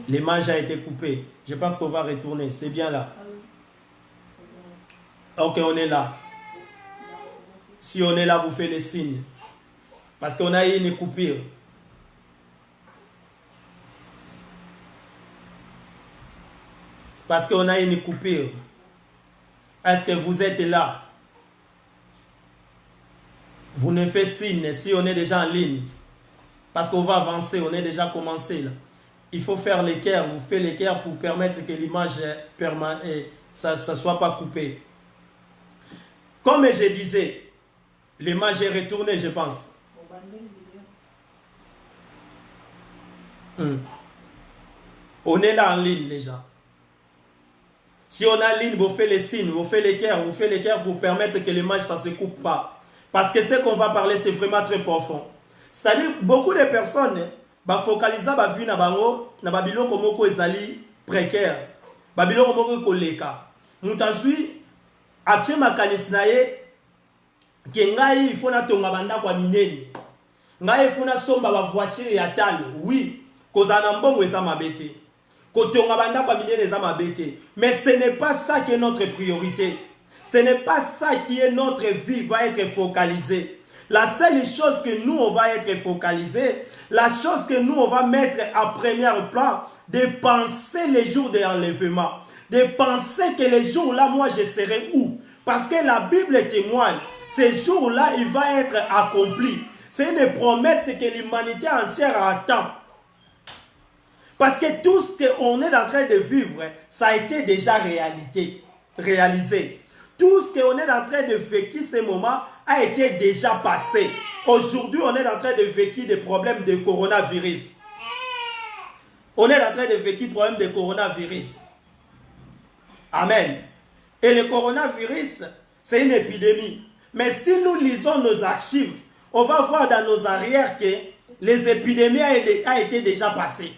L'image a été coupée. Je pense qu'on va retourner. C'est bien là. Ok, on est là. Si on est là, vous faites les signes. Parce qu'on a eu une coupure. Parce qu'on a une coupure. Est-ce que vous êtes là? Vous ne faites signe si on est déjà en ligne. Parce qu'on va avancer, on est déjà commencé là. Il faut faire l'équerre, vous faites l'équerre pour permettre que l'image ne soit pas coupée. Comme je disais, l'image est retournée, je pense. On est là en ligne déjà. Si on a en ligne, vous faites les signes, vous faites l'équerre pour permettre que l'image ne se coupe pas. Parce que ce qu'on va parler, c'est vraiment très profond. C'est-à-dire, beaucoup de personnes focalisent sur vie na babiloko moko ezali précaire. Babiloko moko koleka. Mutasui atie makanisi na ye ke ngai il faut na tonga banda kwa minene. Ngai il faut na somba ba voiture ya talo. Oui, kozana mbongo eza mabete. Kotonga banda kwa minene eza mabete. Mais ce n'est pas ça qui est notre priorité. Ce n'est pas ça qui est notre vie va être focalisée. La seule chose que nous, on va être focalisé, la chose que nous, on va mettre en premier plan, de penser les jours de l'enlèvement. De penser que les jours-là, moi, je serai où? Parce que la Bible témoigne, ces jours-là, il va être accompli. C'est une promesse que l'humanité entière attend. Parce que tout ce qu'on est en train de vivre, ça a été déjà réalisé. Tout ce qu'on est en train de vivre, ce moment, a été déjà passé. Aujourd'hui, on est en train de vivre des problèmes de coronavirus. On est en train de vivre des problèmes de coronavirus. Amen. Et le coronavirus, c'est une épidémie. Mais si nous lisons nos archives, on va voir dans nos arrières que les épidémies ont été déjà passées.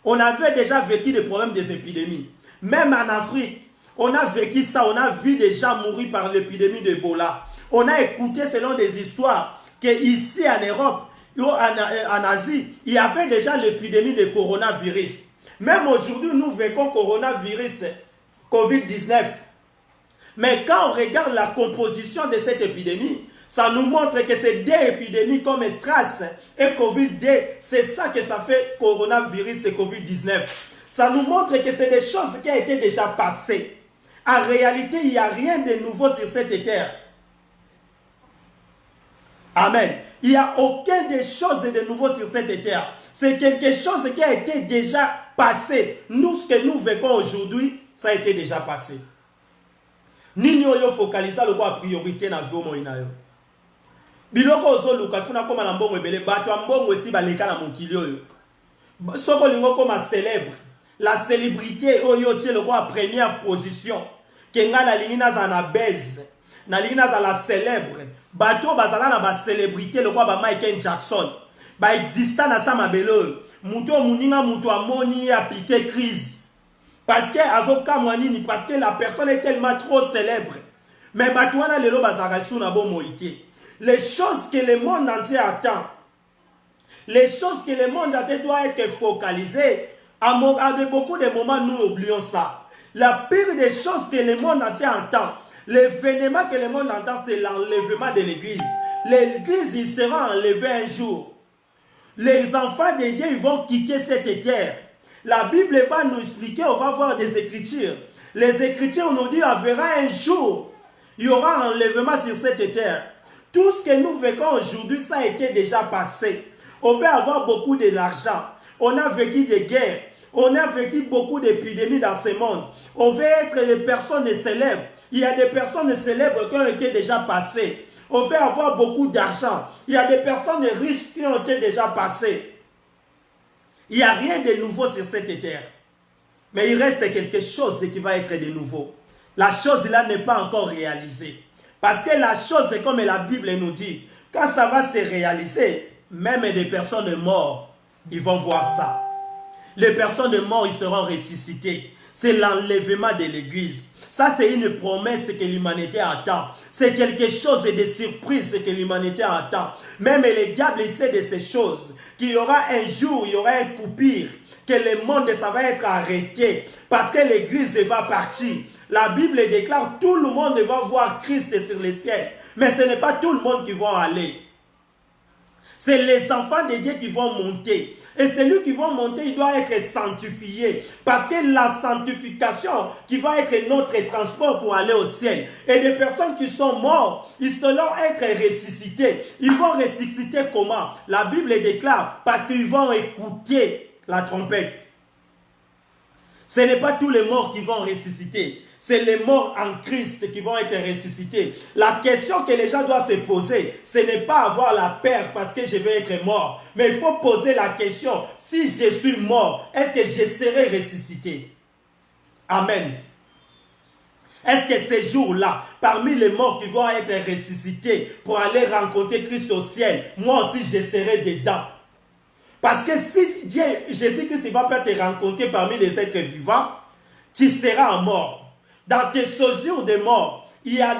On avait déjà vécu des problèmes des épidémies. Même en Afrique, on a vécu ça, on a vu des gens mourir par l'épidémie d'Ebola. On a écouté selon des histoires qu'ici en Europe, en Asie, il y avait déjà l'épidémie de coronavirus. Même aujourd'hui, nous vivons coronavirus, COVID-19. Mais quand on regarde la composition de cette épidémie, ça nous montre que c'est deux épidémies comme Stras et Covid-19. C'est ça que ça fait coronavirus et Covid-19. Ça nous montre que c'est des choses qui ont été déjà passées. En réalité, il n'y a rien de nouveau sur cette terre. Amen. Il n'y a aucune des choses de nouveau sur cette terre. C'est quelque chose qui a été déjà passé. Nous, ce que nous vivons aujourd'hui, ça a été déjà passé. Nini oyo focaliser le quoi priorité na vie mo inayo. Biloko ozoluka funa koma na mbongo ebele bato mbongo esi baleka na mokili oyo. Soko lingo koma célèbre. La célébrité oyo tie le quoi première position. Kenga na lingina za na base. Na lingina za la célèbre. Bato bazala na ba célébrité le quoi ba Michael Jackson. Ba exista na sa mabelo. Muto muninga muto amoni a piqué crise. Parce que parce que la personne est tellement trop célèbre. Mais batouana lelo bazarasu na bo moïté. Les choses que le monde entier attend. Les choses que le monde entier doit être focalisé. À beaucoup de moments, nous oublions ça. La pire des choses que le monde entier entend, l'événement que le monde entend, c'est l'enlèvement de l'église. L'église, il sera enlevé un jour. Les enfants de Dieu, ils vont quitter cette terre. La Bible va nous expliquer, on va voir des écritures. Les écritures nous disent, on verra un jour, il y aura un enlèvement sur cette terre. Tout ce que nous vivons aujourd'hui, ça a été déjà passé. On va avoir beaucoup d'argent. On a vécu des guerres. On a vécu beaucoup d'épidémies dans ce monde. On veut être des personnes célèbres. Il y a des personnes célèbres qui ont été déjà passées. On veut avoir beaucoup d'argent. Il y a des personnes riches qui ont été déjà passées. Il n'y a rien de nouveau sur cette terre. Mais il reste quelque chose qui va être de nouveau. La chose là n'est pas encore réalisée. Parce que la chose, c'est comme la Bible nous dit, quand ça va se réaliser, même des personnes mortes, ils vont voir ça. Les personnes mortes, ils seront ressuscitées. C'est l'enlèvement de l'église. Ça, c'est une promesse que l'humanité attend. C'est quelque chose de surprise que l'humanité attend. Même le diable, il sait de ces choses. Qu'il y aura un jour, il y aura un coupure. que le monde, ça va être arrêté. Parce que l'église va partir. La Bible déclare, tout le monde va voir Christ sur les ciels. Mais ce n'est pas tout le monde qui va aller. C'est les enfants de Dieu qui vont monter. Et celui qui va monter, il doit être sanctifié. Parce que la sanctification qui va être notre transport pour aller au ciel. Et des personnes qui sont mortes, ils seront être ressuscités. Ils vont ressusciter comment? La Bible déclare, parce qu'ils vont écouter la trompette. Ce n'est pas tous les morts qui vont ressusciter. C'est les morts en Christ qui vont être ressuscités. La question que les gens doivent se poser, ce n'est pas avoir la peur parce que je vais être mort. Mais il faut poser la question, si je suis mort, est-ce que je serai ressuscité? Amen. Est-ce que ces jours-là, parmi les morts qui vont être ressuscités pour aller rencontrer Christ au ciel, moi aussi je serai dedans? Parce que si Dieu, Jésus-Christ va pas te rencontrer parmi les êtres vivants, tu seras mort. Dans tes séjours de mort, il y a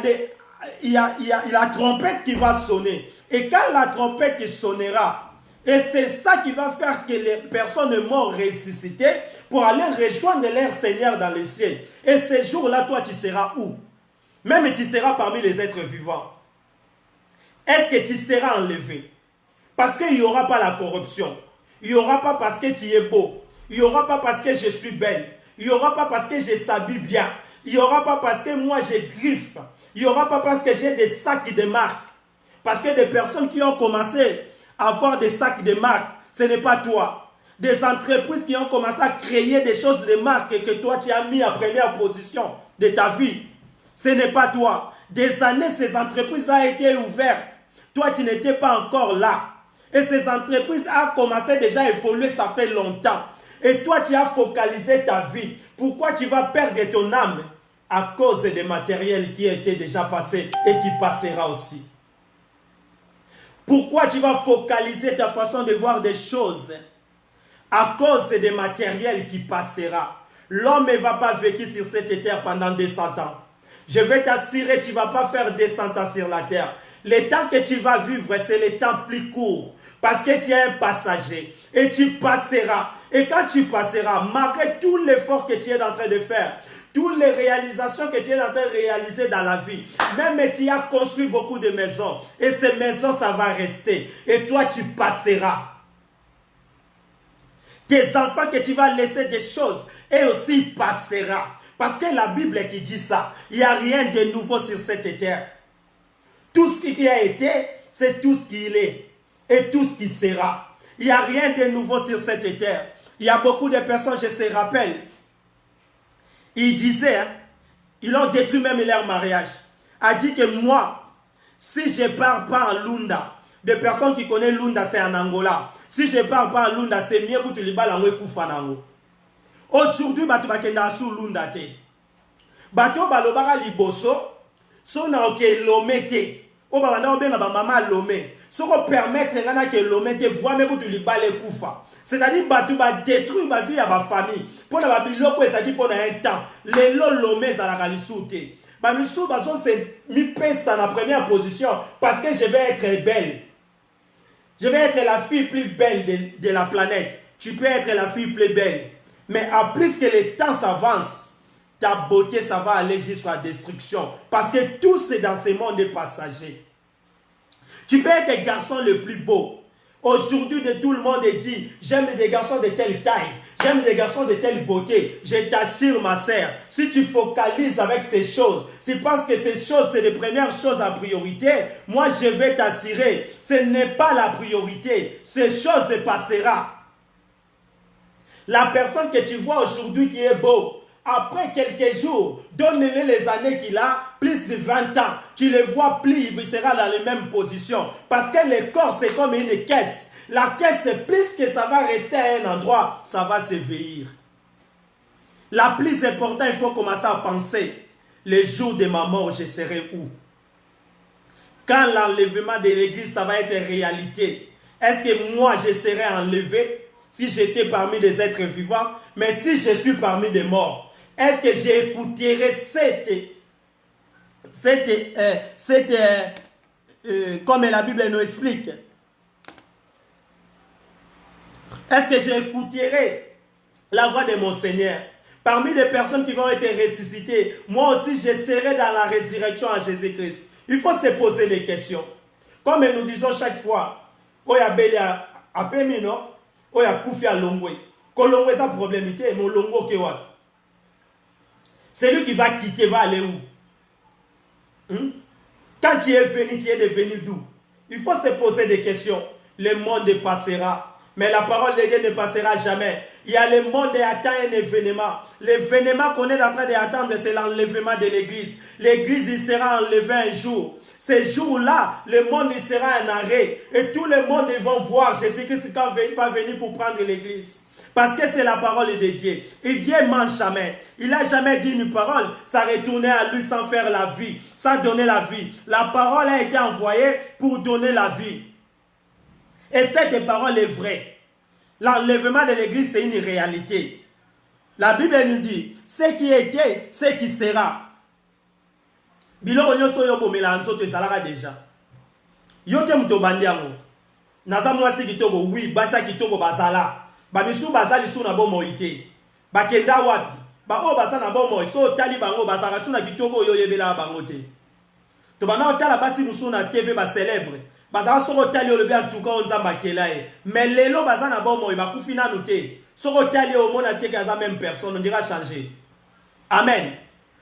la trompette qui va sonner. Et quand la trompette sonnera, et c'est ça qui va faire que les personnes mortes ressuscitées pour aller rejoindre leur Seigneur dans le ciel. Et ces jours-là, toi, tu seras où? Même tu seras parmi les êtres vivants. Est-ce que tu seras enlevé? Parce qu'il n'y aura pas la corruption. Il n'y aura pas parce que tu es beau. Il n'y aura pas parce que je suis belle. Il n'y aura pas parce que je s'habille bien. Il n'y aura pas parce que moi j'ai griffe. Il n'y aura pas parce que j'ai des sacs de marque. Parce que des personnes qui ont commencé à avoir des sacs de marque, ce n'est pas toi. Des entreprises qui ont commencé à créer des choses de marque et que toi tu as mis en première position de ta vie, ce n'est pas toi. Des années, ces entreprises ont été ouvertes. Toi, tu n'étais pas encore là. Et ces entreprises ont commencé déjà à évoluer, ça fait longtemps. Et toi, tu as focalisé ta vie. Pourquoi tu vas perdre ton âme? À cause des matériels qui étaient déjà passés et qui passera aussi. Pourquoi tu vas focaliser ta façon de voir des choses? À cause des matériels qui passera. L'homme ne va pas vivre sur cette terre pendant 200 ans. Je vais t'assurer, tu ne vas pas faire 200 ans sur la terre. Le temps que tu vas vivre, c'est le temps plus court. Parce que tu es un passager. Et tu passeras. Et quand tu passeras, malgré tout l'effort que tu es en train de faire, toutes les réalisations que tu es en train de réaliser dans la vie, même tu as construit beaucoup de maisons. Et ces maisons, ça va rester. Et toi, tu passeras. Tes enfants que tu vas laisser des choses, et aussi passera. Parce que la Bible qui dit ça, il n'y a rien de nouveau sur cette terre. Tout ce qui a été, c'est tout ce qu'il est. Et tout ce qui sera. Il n'y a rien de nouveau sur cette terre. Il y a beaucoup de personnes, je se rappelle, ils disaient, hein, ils ont détruit même leur mariage. A dit que moi, si je ne pars pas en Lunda, des personnes qui connaissent Lunda, c'est en Angola. Si je ne pars pas en Lunda, c'est mieux pour te libérer en Wekufanango. Aujourd'hui, tu vas aller sur Lunda. Bato balobara liboso, son a ok lomete. O ba na obenga ba mama lomé. Ce qu'on permettre ngana que lomete voit même pour te libérer kufa. C'est-à-dire bato ba détruire ma vie à ma famille. Pour la biloko ezaki pour un temps. Les lomé za la kalisute. Ba misu bazon c'est mi pesa na première position parce que je vais être belle. Je vais être la fille plus belle de la planète. Tu peux être la fille plus belle. Mais à plus que le temps s'avance, ta beauté, ça va aller jusqu'à la destruction. Parce que tout c'est dans ce monde passager. Tu peux être le garçon le plus beau. Aujourd'hui, tout le monde dit, j'aime des garçons de telle taille. J'aime des garçons de telle beauté. Je t'assure, ma sœur, si tu focalises avec ces choses, si tu penses que ces choses, c'est les premières choses en priorité, moi, je vais t'assurer, ce n'est pas la priorité. Ces choses se passeront. La personne que tu vois aujourd'hui qui est beau, après quelques jours, donne-lui les années qu'il a, plus de 20 ans, tu le vois plus, il sera dans les mêmes positions. Parce que le corps, c'est comme une caisse. La caisse, c'est plus que ça va rester à un endroit, ça va se vieillir. La plus importante, il faut commencer à penser, le jour de ma mort, je serai où? Quand l'enlèvement de l'église, ça va être réalité. Est-ce que moi, je serai enlevé si j'étais parmi les êtres vivants? Mais si je suis parmi les morts, est-ce que j'écouterai comme la Bible nous explique? Est-ce que j'écouterai la voix de mon Seigneur. Parmi les personnes qui vont être ressuscitées, moi aussi je serai dans la résurrection en Jésus-Christ. Il faut se poser des questions. Comme nous disons chaque fois, Oya Beli a Pemi, non? Oya Koufi a Longwe. Quand Longwe, ça problème, mon Longo Kewa. C'est lui qui va quitter, va aller où? Quand tu es venu d'où? Il faut se poser des questions. Le monde passera, mais la parole de Dieu ne passera jamais. Il y a le monde qui attend un événement. L'événement qu'on est en train d'attendre, c'est l'enlèvement de l'église. L'église, il sera enlevée un jour. Ce jour-là, le monde il sera en arrêt. Et tout le monde ils vont voir Jésus-Christ quand il va venir pour prendre l'église. Parce que c'est la parole de Dieu. Et Dieu ne ment jamais. Il n'a jamais dit une parole. Ça retournait à lui sans faire la vie. Sans donner la vie. La parole a été envoyée pour donner la vie. Et cette parole est vraie. L'enlèvement de l'église, c'est une réalité. La Bible nous dit, ce qui était, ce qui sera. Biloko nyoso yo bomela nzoto ezalaka déjà. Yo te muto bandiango. Naza mwasi kitoko, oui, basa kitoko bazala. Ba misu bazali su na bomo ite. Ba kenda wapi? Ba o basa na bomo, so tali bango bazala su na kitoko yo yebela bango te. To bana otala basi musu na TV ba célèbre. Bazala soko tali yo lebi en tout cas onzamba kelae. Mais lelo basa na bomo ba kufina noté. Soko tali yo mona te kaza même personne, on dira changer. Amen.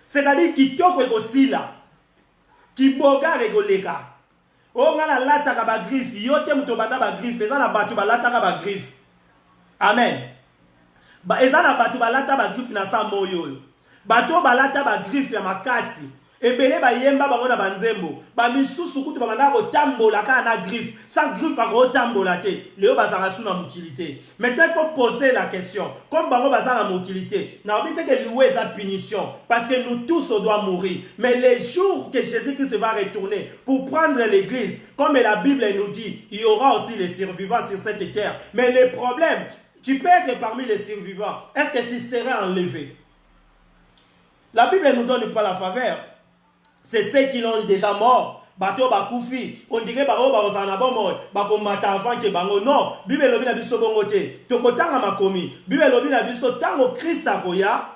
C'est-à-dire kitoko ekosila. Kiboga regoleka. O ngala lataka ba griffe, yote muto banda ba griffe, eza na batu ba lataka ba griffe. Amen. Ba eza na batu ba lata ba griffe na sa moyo. Batu ba lata ba griffe ya makasi. Ebele ba yemba bango na banzembo. Ba misusu kutu ba banda ko tambola ka na griffe. Sans griffe ba ko tambola te. Leo ba zanga suna mukilité. Maintenant il faut poser la question. Comme bango ba zanga mukilité. Na obite que liwe eza punition parce que nous tous on doit mourir. Mais les jours que Jésus-Christ va retourner pour prendre l'église, comme la Bible nous dit, il y aura aussi les survivants sur cette terre. Mais le problème, tu peux être parmi les survivants. Est-ce que tu serais enlevé? La Bible ne nous donne pas la faveur. C'est ceux qui l'ont déjà mort. Bato bakoufi. On dirait baro barozana bomo. Bako mata avant que bango. Non. Bible lobi na biso bongote. Tokotanga makomi. Bible lobi na biso tango Christ akoya.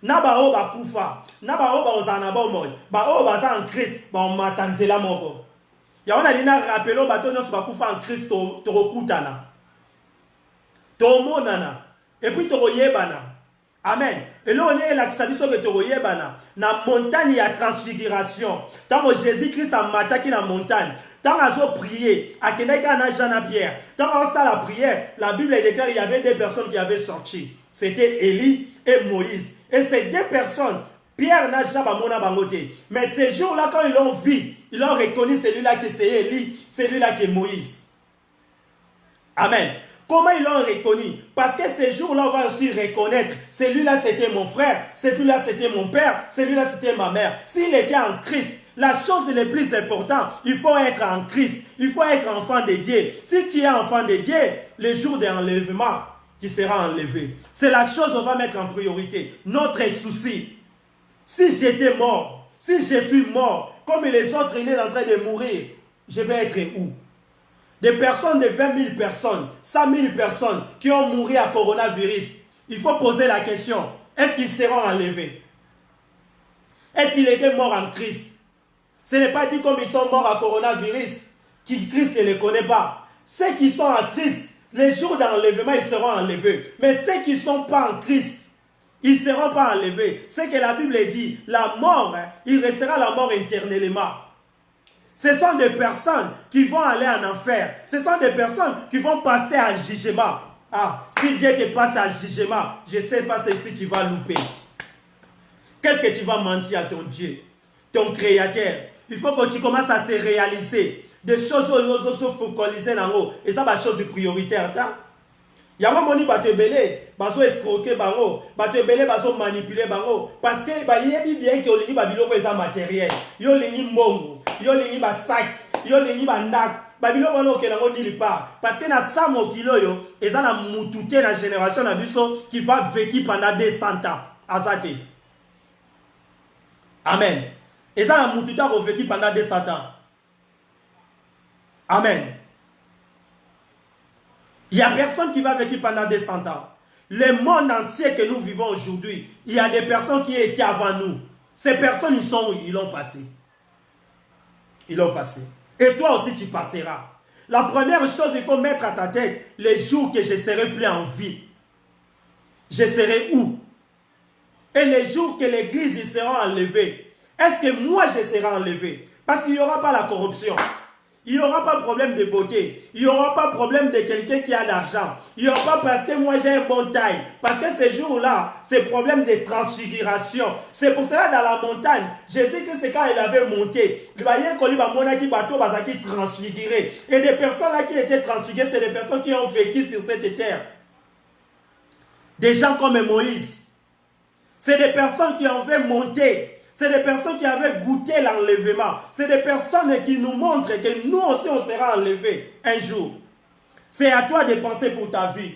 Na baro bakoufa. Na baro barozana bomo. Baro baza en Christ. Ba on matanzela moko. Ya on a lina rappelo bato nyonso bakoufa en Christ to rokutana. To monana. Et puis to royebana. Amen. Et là, on est là, na montagne à transfiguration. Tant que Jésus-Christ a maté la montagne, tant qu'on a prié, à Pierre, tant qu'on a la prière, la Bible déclare qu'il y avait deux personnes qui avaient sorti. C'était Élie et Moïse. Et ces deux personnes, Pierre n'a jamais monté. Mais ces jours-là, quand ils l'ont vu, ils ont reconnu celui-là qui c'est Élie, celui-là qui est Moïse. Amen. Comment ils l'ont reconnu? Parce que ces jours-là, on va aussi reconnaître, celui-là c'était mon frère, celui-là c'était mon père, celui-là c'était ma mère. S'il était en Christ, la chose la plus importante, il faut être en Christ, il faut être enfant de Dieu. Si tu es enfant de Dieu, le jour de l'enlèvement, tu seras enlevé. C'est la chose qu'on va mettre en priorité. Notre souci, si j'étais mort, si je suis mort, comme les autres, il est en train de mourir, je vais être où? Des personnes de 20 000 personnes, 100 000 personnes qui ont mouru à coronavirus. Il faut poser la question, est-ce qu'ils seront enlevés? Est-ce qu'ils étaient morts en Christ? Ce n'est pas dit comme ils sont morts à coronavirus, qui Christ ne les connaît pas. Ceux qui sont en Christ, les jours d'enlèvement, ils seront enlevés. Mais ceux qui ne sont pas en Christ, ils ne seront pas enlevés. C'est que la Bible dit, la mort, il restera la mort éternellement. Ce sont des personnes qui vont aller en enfer. Ce sont des personnes qui vont passer à jugement. Ah, si Dieu te passe à jugement, je ne sais pas si tu vas louper. Qu'est-ce que tu vas mentir à ton Dieu, ton Créateur? Il faut que tu commences à se réaliser des choses où se focaliser dans l'eau. Et ça, c'est une chose prioritaire. Il y a un moment où tu vas escroquer, tu vas manipuler, parce que tu bien que tu as un matériel, tu as un sac, tu as un sac. Parce que na samo kilo yo, et ça na mutute na génération na biso qui va vécu pendant 200 ans. Azate. Amen. Et ça na mutute a vécu pendant 200 ans. Amen. Il n'y a personne qui va vécu pendant 200 ans. Le monde entier que nous vivons aujourd'hui, il y a des personnes qui étaient avant nous. Ces personnes, ils sont où? Ils l'ont passé. Ils l'ont passé. Et toi aussi, tu passeras. La première chose, il faut mettre à ta tête, les jours que je serai plus en vie, je serai où? Et les jours que l'église sera enlevée, est-ce que moi je serai enlevé? Parce qu'il n'y aura pas la corruption. Il n'y aura pas de problème de beauté. Il n'y aura pas de problème de quelqu'un qui a l'argent. Il n'y aura pas parce que moi j'ai un bon taille. Parce que ces jours-là, c'est problème de transfiguration. C'est pour cela dans la montagne, Jésus que c'est quand il avait monté. Il voyait qu'on lui a dit bateau qui transfiguré. Et des personnes là qui étaient transfigurées, c'est des personnes qui ont vécu sur cette terre. Des gens comme Moïse. C'est des personnes qui ont fait monter. C'est des personnes qui avaient goûté l'enlèvement. C'est des personnes qui nous montrent que nous aussi on sera enlevés un jour. C'est à toi de penser pour ta vie.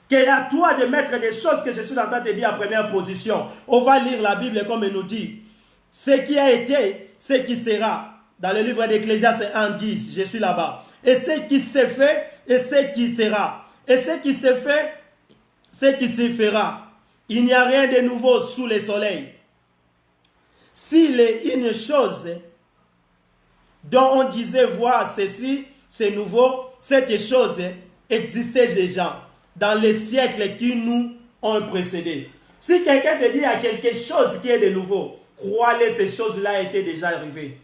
C'est à toi de mettre des choses que je suis en train de dire en première position. On va lire la Bible comme elle nous dit. Ce qui a été, ce qui sera. Dans le livre d'Ecclésiaste 1:10, je suis là-bas. Et ce qui s'est fait, et ce qui sera. Et ce qui s'est fait, ce qui se fera. Il n'y a rien de nouveau sous le soleil. S'il est une chose dont on disait voir ceci, c'est nouveau, cette chose existait déjà dans les siècles qui nous ont précédés. Si quelqu'un te dit qu'il y a quelque chose qui est de nouveau, crois-le, ces choses-là étaient déjà arrivées.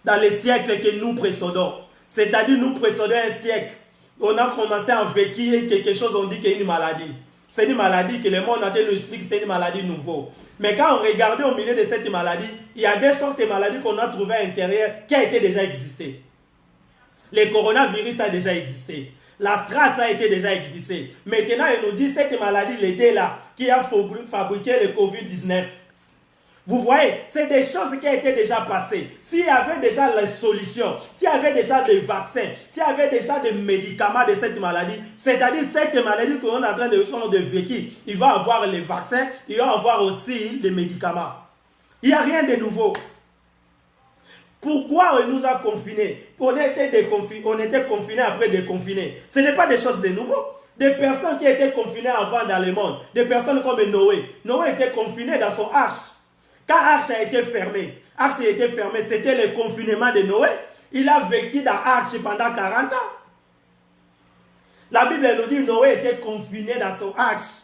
Dans les siècles que nous précédons, c'est-à-dire nous précédons un siècle, on a commencé à vécu quelque chose, on dit qu'il y a une maladie. C'est une maladie que le monde entier nous explique, c'est une maladie nouvelle. Mais quand on regardait au milieu de cette maladie, il y a des sortes de maladies qu'on a trouvées à l'intérieur qui a été déjà existé. Le coronavirus a déjà existé. La STRAS a été déjà existé. Maintenant, il nous dit cette maladie, l'idée là, qui a fabriqué le Covid-19. Vous voyez, c'est des choses qui ont été déjà passées. S'il y avait déjà la solution, s'il y avait déjà des vaccins, s'il y avait déjà des médicaments de cette maladie, c'est-à-dire cette maladie qu'on est en train de vivre, il va avoir les vaccins, il va avoir aussi les médicaments. Il n'y a rien de nouveau. Pourquoi on nous a confinés? On était confinés après déconfinés. Ce n'est pas des choses de nouveau. Des personnes qui étaient confinées avant dans le monde, des personnes comme Noé. Noé était confiné dans son arche. Quand l'arche a été fermée, c'était le confinement de Noé. Il a vécu dans l'arche pendant 40 ans. La Bible nous dit que Noé était confiné dans son arche.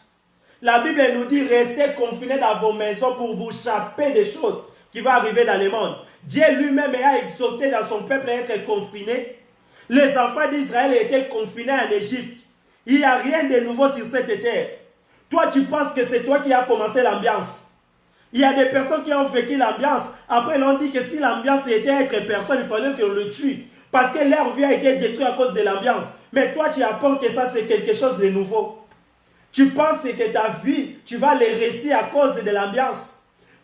La Bible nous dit restez confinés dans vos maisons pour vous échapper des choses qui vont arriver dans le monde. Dieu lui-même a exhorté dans son peuple à être confiné. Les enfants d'Israël étaient confinés en Égypte. Il n'y a rien de nouveau sur cette terre. Toi, tu penses que c'est toi qui as commencé l'ambiance. Il y a des personnes qui ont vécu l'ambiance. Après, l'on dit que si l'ambiance était être personne, il fallait qu'on le tue. Parce que leur vie a été détruite à cause de l'ambiance. Mais toi, tu apportes que ça, c'est quelque chose de nouveau. Tu penses que ta vie, tu vas les réussir à cause de l'ambiance.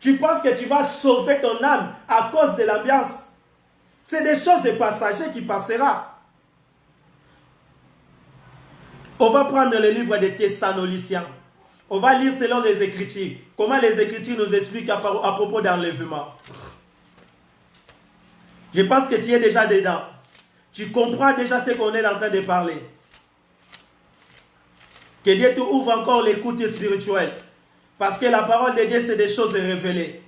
Tu penses que tu vas sauver ton âme à cause de l'ambiance. C'est des choses de passagers qui passera. On va prendre le livre des Thessaloniciens. On va lire selon les Écritures. Comment les Écritures nous expliquent à propos d'enlèvement. Je pense que tu es déjà dedans. Tu comprends déjà ce qu'on est en train de parler. Que Dieu te ouvre encore l'écoute spirituelle. Parce que la parole de Dieu, c'est des choses révélées.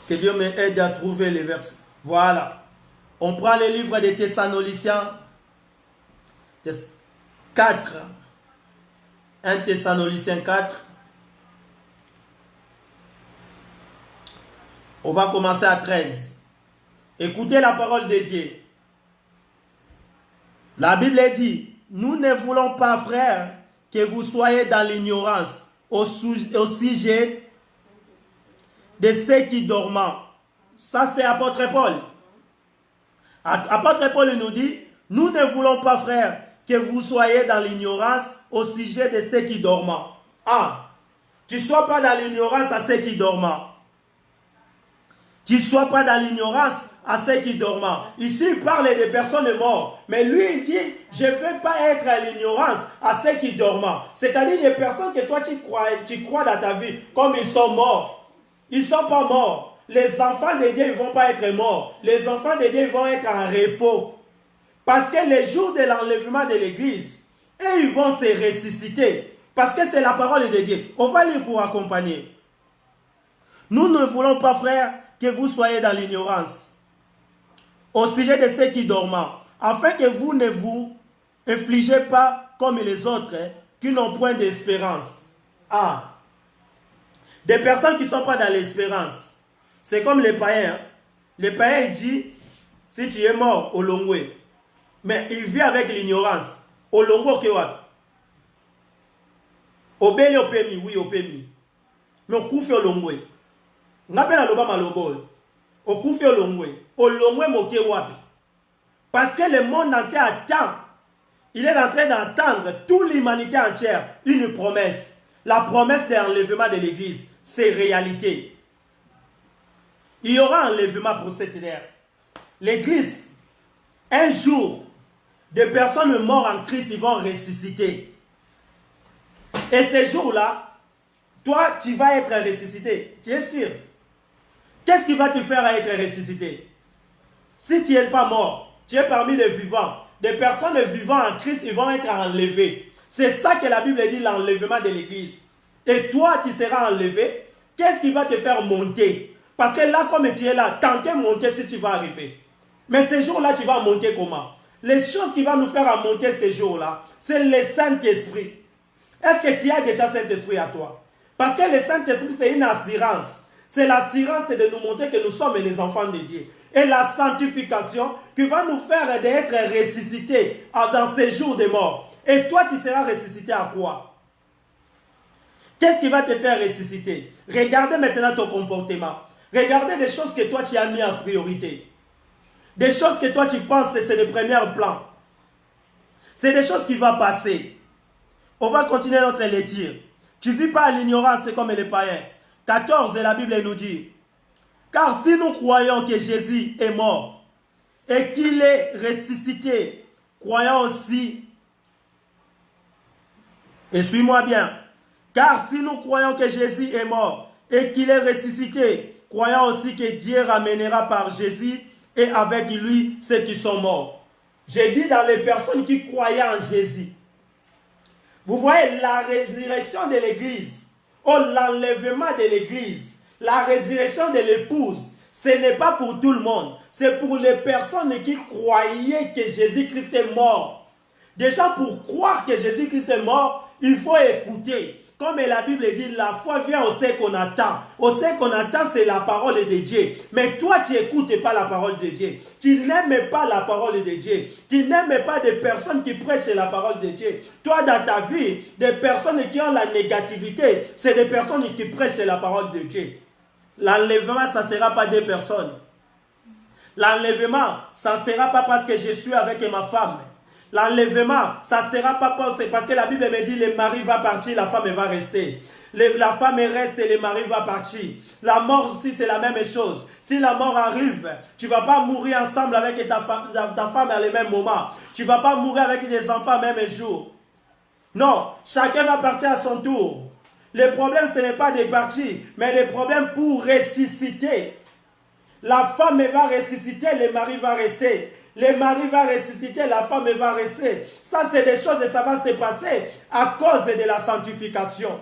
Que Dieu m'aide à trouver les versets. Voilà. On prend le livre des Thessaloniciens 4. 1 Thessaloniciens 4. On va commencer à 13. Écoutez la parole de Dieu. La Bible dit, nous ne voulons pas, frères, que vous soyez dans l'ignorance au sujet de ceux qui dorment. Ça, c'est apôtre Paul. Apôtre Paul nous dit, nous ne voulons pas, frères, que vous soyez dans l'ignorance au sujet de ceux qui dorment. Ah, tu ne sois pas dans l'ignorance à ceux qui dorment. Tu ne sois pas dans l'ignorance à ceux qui dorment. Ici, il parle des personnes mortes. Mais lui, il dit, je ne veux pas être à l'ignorance à ceux qui dorment. C'est-à-dire des personnes que toi, tu crois dans ta vie, comme ils sont morts. Ils ne sont pas morts. les enfants de Dieu ne vont pas être morts. Les enfants de Dieu vont être en repos. Parce que les jours de l'enlèvement de l'église, et ils vont se ressusciter. Parce que c'est la parole de Dieu. On va lire pour accompagner. Nous ne voulons pas, frères, que vous soyez dans l'ignorance au sujet de ceux qui dorment, afin que vous ne vous infligez pas comme les autres qui n'ont point d'espérance. Ah, des personnes qui ne sont pas dans l'espérance. C'est comme les païens. Les païens disent, si tu es mort, au longwe. Mais il vit avec l'ignorance. Au longwe, que what? Au beli au pemi, oui, au pemi. Mais au koufi au longwe. On appelle à l'obama lobo. Au koufi au longwe. Au longwe, moke wapi. Parce que le monde entier attend. Il est en train d'entendre toute l'humanité entière une promesse. La promesse de l'enlèvement de l'église, c'est réalité. Il y aura un enlèvement pour cette terre. L'église, un jour, des personnes mortes en Christ, ils vont ressusciter. Et ces jours-là, toi, tu vas être ressuscité. Tu es sûr? Qu'est-ce qui va te faire être ressuscité? Si tu n'es pas mort, tu es parmi les vivants. Des personnes vivant en Christ, ils vont être enlevés. C'est ça que la Bible dit, l'enlèvement de l'église. Et toi, tu seras enlevé. Qu'est-ce qui va te faire monter? Parce que là, comme tu es là, tenter monter si tu vas arriver. Mais ces jours-là, tu vas monter comment? Les choses qui vont nous faire monter ces jours-là, c'est le Saint-Esprit. Est-ce que tu as déjà Saint-Esprit à toi? Parce que le Saint-Esprit, c'est une assurance. C'est l'assurance de nous montrer que nous sommes les enfants de Dieu. Et la sanctification qui va nous faire d'être ressuscités dans ces jours de mort. Et toi, tu seras ressuscité à quoi? Qu'est-ce qui va te faire ressusciter? Regardez maintenant ton comportement. Regardez des choses que toi, tu as mis en priorité. Des choses que toi, tu penses que c'est le premier plan. C'est des choses qui vont passer. On va continuer notre lecture. Tu ne vis pas à l'ignorance comme les païens. 14, la Bible nous dit, car si nous croyons que Jésus est mort et qu'il est ressuscité, croyons aussi, et suis-moi bien, car si nous croyons que Jésus est mort et qu'il est ressuscité, croyons aussi que Dieu ramènera par Jésus et avec lui ceux qui sont morts. J'ai dit dans les personnes qui croyaient en Jésus. Vous voyez la résurrection de l'église. Oh, l'enlèvement de l'église, la résurrection de l'épouse, ce n'est pas pour tout le monde. C'est pour les personnes qui croyaient que Jésus-Christ est mort. Déjà, pour croire que Jésus-Christ est mort, il faut écouter. Comme la Bible dit, la foi vient au ce qu'on attend. Au ce qu'on attend, c'est la parole de Dieu. Mais toi, tu n'écoutes pas la parole de Dieu. Tu n'aimes pas la parole de Dieu. Tu n'aimes pas des personnes qui prêchent la parole de Dieu. Toi, dans ta vie, des personnes qui ont la négativité, c'est des personnes qui prêchent la parole de Dieu. L'enlèvement, ça ne sera pas des personnes. L'enlèvement, ça ne sera pas parce que je suis avec ma femme. L'enlèvement, ça ne sera pas parce que la Bible me dit le mari va partir, la femme va rester. La femme reste et le mari va partir. La mort aussi, c'est la même chose. Si la mort arrive, tu ne vas pas mourir ensemble avec ta femme à le même moment. Tu ne vas pas mourir avec tes enfants au même jour. Non, chacun va partir à son tour. Le problème, ce n'est pas de partir, mais le problème pour ressusciter. La femme va ressusciter, le mari va rester. Le mari va ressusciter, la femme va rester. Ça, c'est des choses et ça va se passer à cause de la sanctification.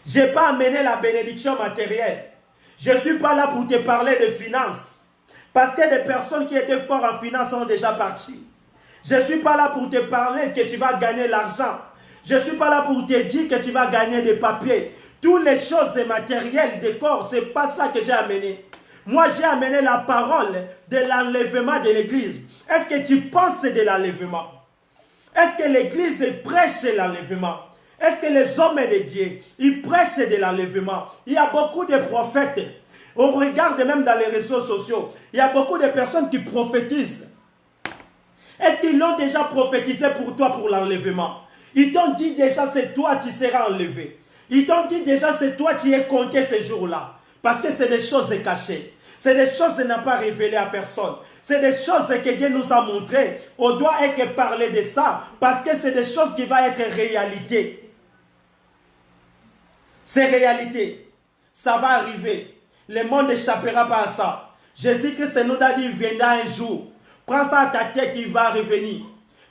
Je n'ai pas amené la bénédiction matérielle. Je ne suis pas là pour te parler de finances. Parce que des personnes qui étaient fortes en finances sont déjà parties. Je ne suis pas là pour te parler que tu vas gagner l'argent. Je ne suis pas là pour te dire que tu vas gagner des papiers. Toutes les choses matérielles des corps, ce n'est pas ça que j'ai amené. Moi, j'ai amené la parole de l'enlèvement de l'église. Est-ce que tu penses de l'enlèvement? Est-ce que l'église prêche l'enlèvement? Est-ce que les hommes de Dieu, ils prêchent de l'enlèvement? Il y a beaucoup de prophètes. On regarde même dans les réseaux sociaux. Il y a beaucoup de personnes qui prophétisent. Est-ce qu'ils l'ont déjà prophétisé pour toi pour l'enlèvement? Ils t'ont dit déjà c'est toi qui seras enlevé. Ils t'ont dit déjà c'est toi qui es compté ces jours-là. Parce que c'est des choses cachées. C'est des choses qui n'ont pas révélées à personne. C'est des choses que Dieu nous a montrées. On doit être parler de ça. Parce que c'est des choses qui vont être réalité. C'est réalité. Ça va arriver. Le monde n'échappera pas à ça. Jésus-Christ nous a dit, viendra un jour. Prends ça à ta tête, il va revenir.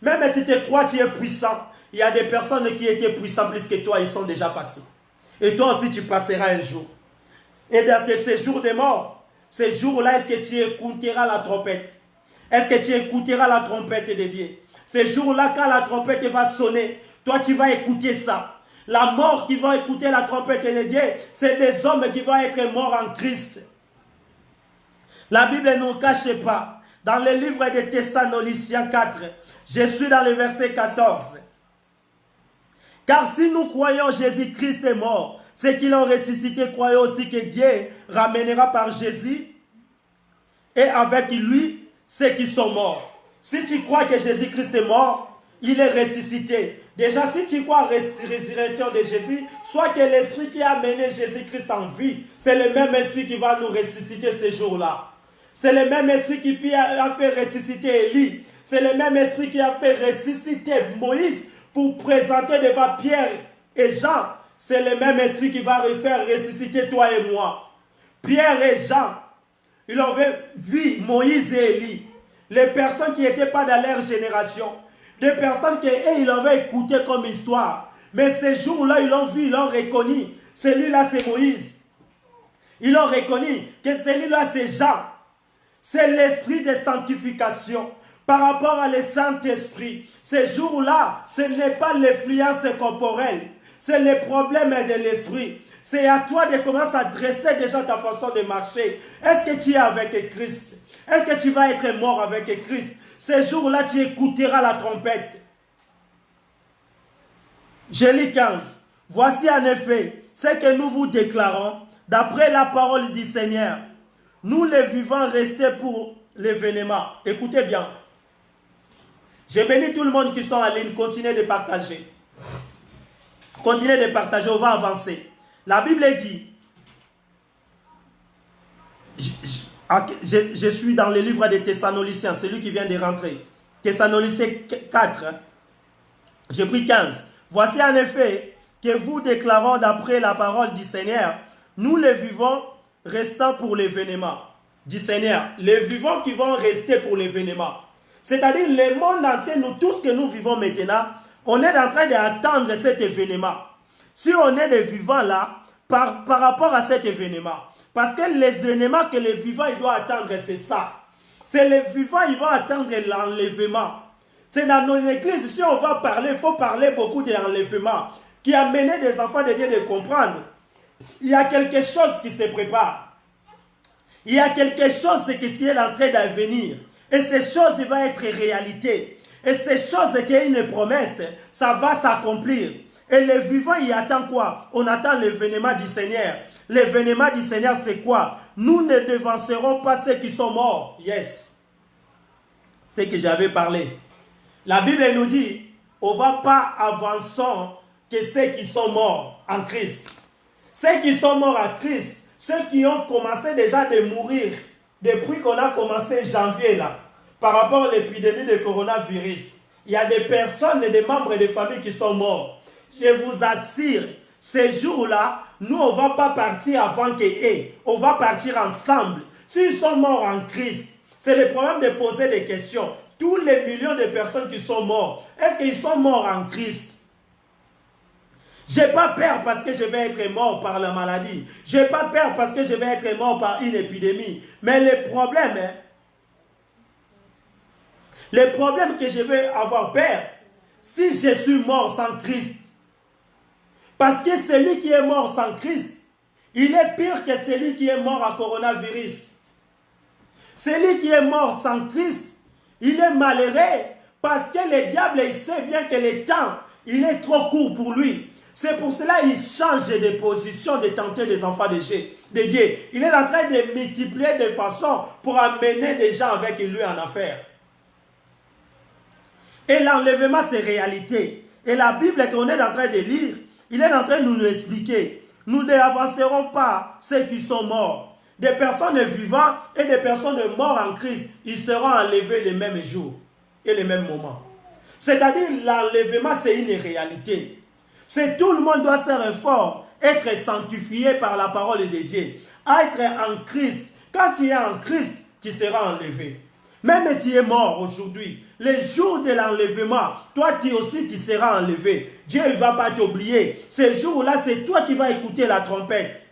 Même si tu crois que tu es puissant, il y a des personnes qui étaient puissantes plus que toi, ils sont déjà passés. Et toi aussi, tu passeras un jour. Et dans ces jours de mort, ces jours-là, est-ce que tu écouteras la trompette? Est-ce que tu écouteras la trompette de Dieu? Ces jours-là, quand la trompette va sonner, toi, tu vas écouter ça. La mort qui va écouter la trompette de Dieu, c'est des hommes qui vont être morts en Christ. La Bible ne nous cache pas. Dans le livre de Thessaloniciens 4, je suis dans le verset 14. Car si nous croyons Jésus-Christ est mort, ceux qui l'ont ressuscité croyons aussi que Dieu ramènera par Jésus et avec lui ceux qui sont morts. Si tu crois que Jésus-Christ est mort, il est ressuscité. Déjà, si tu crois à la résurrection de Jésus, soit que l'esprit qui a amené Jésus-Christ en vie, c'est le même esprit qui va nous ressusciter ce jour-là. C'est le même esprit qui a fait ressusciter Élie. C'est le même esprit qui a fait ressusciter Moïse pour présenter devant Pierre et Jean. C'est le même esprit qui va faire ressusciter toi et moi. Pierre et Jean, ils ont vu Moïse et Élie. Les personnes qui n'étaient pas dans leur génération. Des personnes qu'ils avaient écouté comme histoire. Mais ces jours-là, ils l'ont vu, ils l'ont reconnu. Celui-là, c'est Moïse. Ils l'ont reconnu que celui-là, c'est Jean. C'est l'esprit de sanctification par rapport à le Saint-Esprit. Ces jours-là, ce n'est pas l'influence corporelle. C'est le problème de l'esprit. C'est à toi de commencer à dresser déjà ta façon de marcher. Est-ce que tu es avec Christ? Est-ce que tu vas être mort avec Christ? Ces jours-là, tu écouteras la trompette. Je lis 15. Voici en effet ce que nous vous déclarons d'après la parole du Seigneur. Nous les vivants restés pour l'événement. Écoutez bien. Je bénis tout le monde qui sont en ligne. Continuez de partager. Continuez de partager. On va avancer. La Bible dit. Je suis dans le livre des Thessaloniciens. C'est lui qui vient de rentrer. Thessaloniciens 4. J'ai pris 15. Voici en effet que vous déclarons d'après la parole du Seigneur. Nous les vivants restant pour l'événement du Seigneur. Les vivants qui vont rester pour l'événement. C'est-à-dire le monde entier, nous tous que nous vivons maintenant, on est en train d'attendre cet événement. Si on est des vivants là, par rapport à cet événement. Parce que les événements que les vivants ils doivent attendre, c'est ça. C'est les vivants, ils vont attendre l'enlèvement. C'est dans nos églises, si on va parler, il faut parler beaucoup de l'enlèvement, qui a mené des enfants de Dieu de comprendre. Il y a quelque chose qui se prépare. Il y a quelque chose qui est en train d'advenir. Et ces choses vont être réalité. Et ces choses qui est une promesse, ça va s'accomplir. Et les vivants, ils attendent quoi? On attend l'événement du Seigneur. L'événement du Seigneur, c'est quoi? Nous ne devancerons pas ceux qui sont morts. Yes. C'est ce que j'avais parlé. La Bible nous dit, on ne va pas avancer que ceux qui sont morts en Christ. Ceux qui sont morts en Christ, ceux qui ont commencé déjà de mourir depuis qu'on a commencé janvier là, par rapport à l'épidémie de coronavirus. Il y a des personnes et des membres de famille qui sont morts. Je vous assure, ces jours-là, nous, on ne va pas partir avant qu'eux. On va partir ensemble. S'ils sont morts en Christ, c'est le problème de poser des questions. Tous les millions de personnes qui sont morts, est-ce qu'ils sont morts en Christ? Je n'ai pas peur parce que je vais être mort par la maladie. Je n'ai pas peur parce que je vais être mort par une épidémie. Mais le problème que je vais avoir peur, si je suis mort sans Christ, parce que celui qui est mort sans Christ, il est pire que celui qui est mort à coronavirus. Celui qui est mort sans Christ, il est malheureux parce que le diable, il sait bien que le temps, il est trop court pour lui. C'est pour cela qu'il change de position de tenter les enfants de Dieu. Il est en train de multiplier de façons pour amener des gens avec lui en affaire. Et l'enlèvement, c'est réalité. Et la Bible qu'on est en train de lire, il est en train de nous expliquer. Nous n'avancerons pas ceux qui sont morts. Des personnes vivantes et des personnes mortes en Christ, ils seront enlevés le même jour et le même moment. C'est-à-dire l'enlèvement, c'est une réalité. C'est tout le monde doit faire un effort, être sanctifié par la parole de Dieu. être en Christ. Quand tu es en Christ, tu seras enlevé. Même tu es mort aujourd'hui, le jour de l'enlèvement, toi aussi tu seras enlevé. Dieu ne va pas t'oublier. Ce jour-là, c'est toi qui vas écouter la trompette.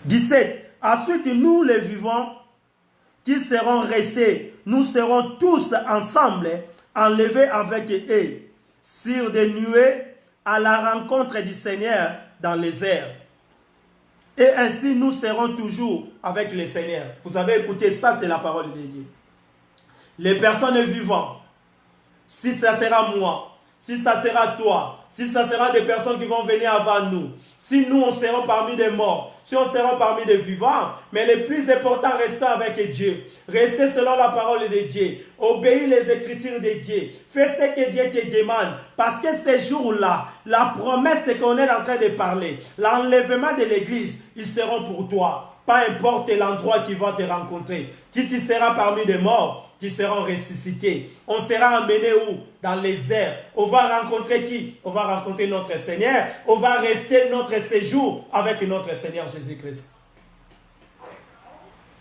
17. Ensuite, nous les vivants qui serons restés, nous serons tous ensemble enlevés avec eux sur des nuées à la rencontre du Seigneur dans les airs. Et ainsi, nous serons toujours avec le Seigneur. Vous avez écouté, ça c'est la parole de Dieu. Les personnes vivantes, si ça sera moi, si ça sera toi, si ça sera des personnes qui vont venir avant nous, si nous on sera parmi des morts, si on sera parmi des vivants, mais le plus important, restez avec Dieu. Restez selon la parole de Dieu. Obéis les écritures de Dieu. Fais ce que Dieu te demande. Parce que ces jours-là, la promesse qu'on est en train de parler, l'enlèvement de l'église, ils seront pour toi. Peu importe l'endroit qui va te rencontrer. Si tu seras parmi des morts, qui seront ressuscités. On sera emmenés où? Dans les airs. On va rencontrer qui? On va rencontrer notre Seigneur. On va rester notre séjour avec notre Seigneur Jésus-Christ.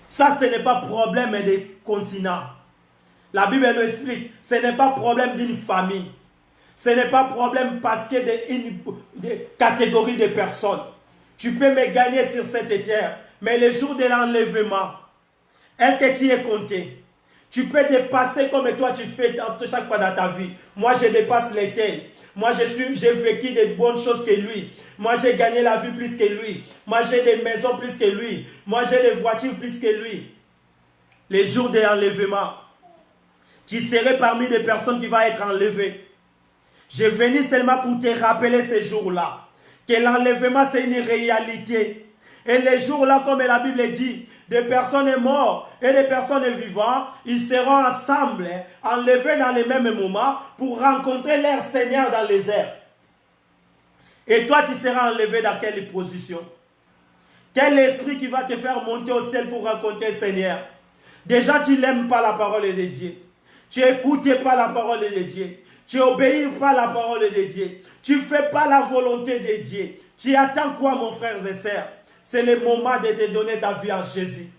Ça, ce n'est pas problème des continents. La Bible nous explique, ce n'est pas problème d'une famille. Ce n'est pas problème parce que des catégories de personnes. Tu peux me gagner sur cette terre, mais le jour de l'enlèvement, est-ce que tu es compté? Tu peux dépasser comme toi tu fais chaque fois dans ta vie. Moi, je dépasse les tels. Moi, j'ai vécu de bonnes choses que lui. Moi, j'ai gagné la vie plus que lui. Moi, j'ai des maisons plus que lui. Moi, j'ai des voitures plus que lui. Les jours de l'enlèvement, tu serais parmi des personnes qui vont être enlevées. Je venu seulement pour te rappeler ces jours-là. Que l'enlèvement, c'est une réalité. Et les jours-là, comme la Bible dit, des personnes mortes et des personnes vivantes, ils seront ensemble, enlevés dans le même moment pour rencontrer leur Seigneur dans les airs. Et toi, tu seras enlevé dans quelle position? Quel esprit qui va te faire monter au ciel pour rencontrer le Seigneur? Déjà, tu n'aimes pas la parole de Dieu. Tu n'écoutes pas la parole de Dieu. Tu n'obéis pas la parole de Dieu. Tu ne fais pas la volonté de Dieu. Tu attends quoi, mon frère et sœur? C'est le moment de te donner ta vie en Jésus.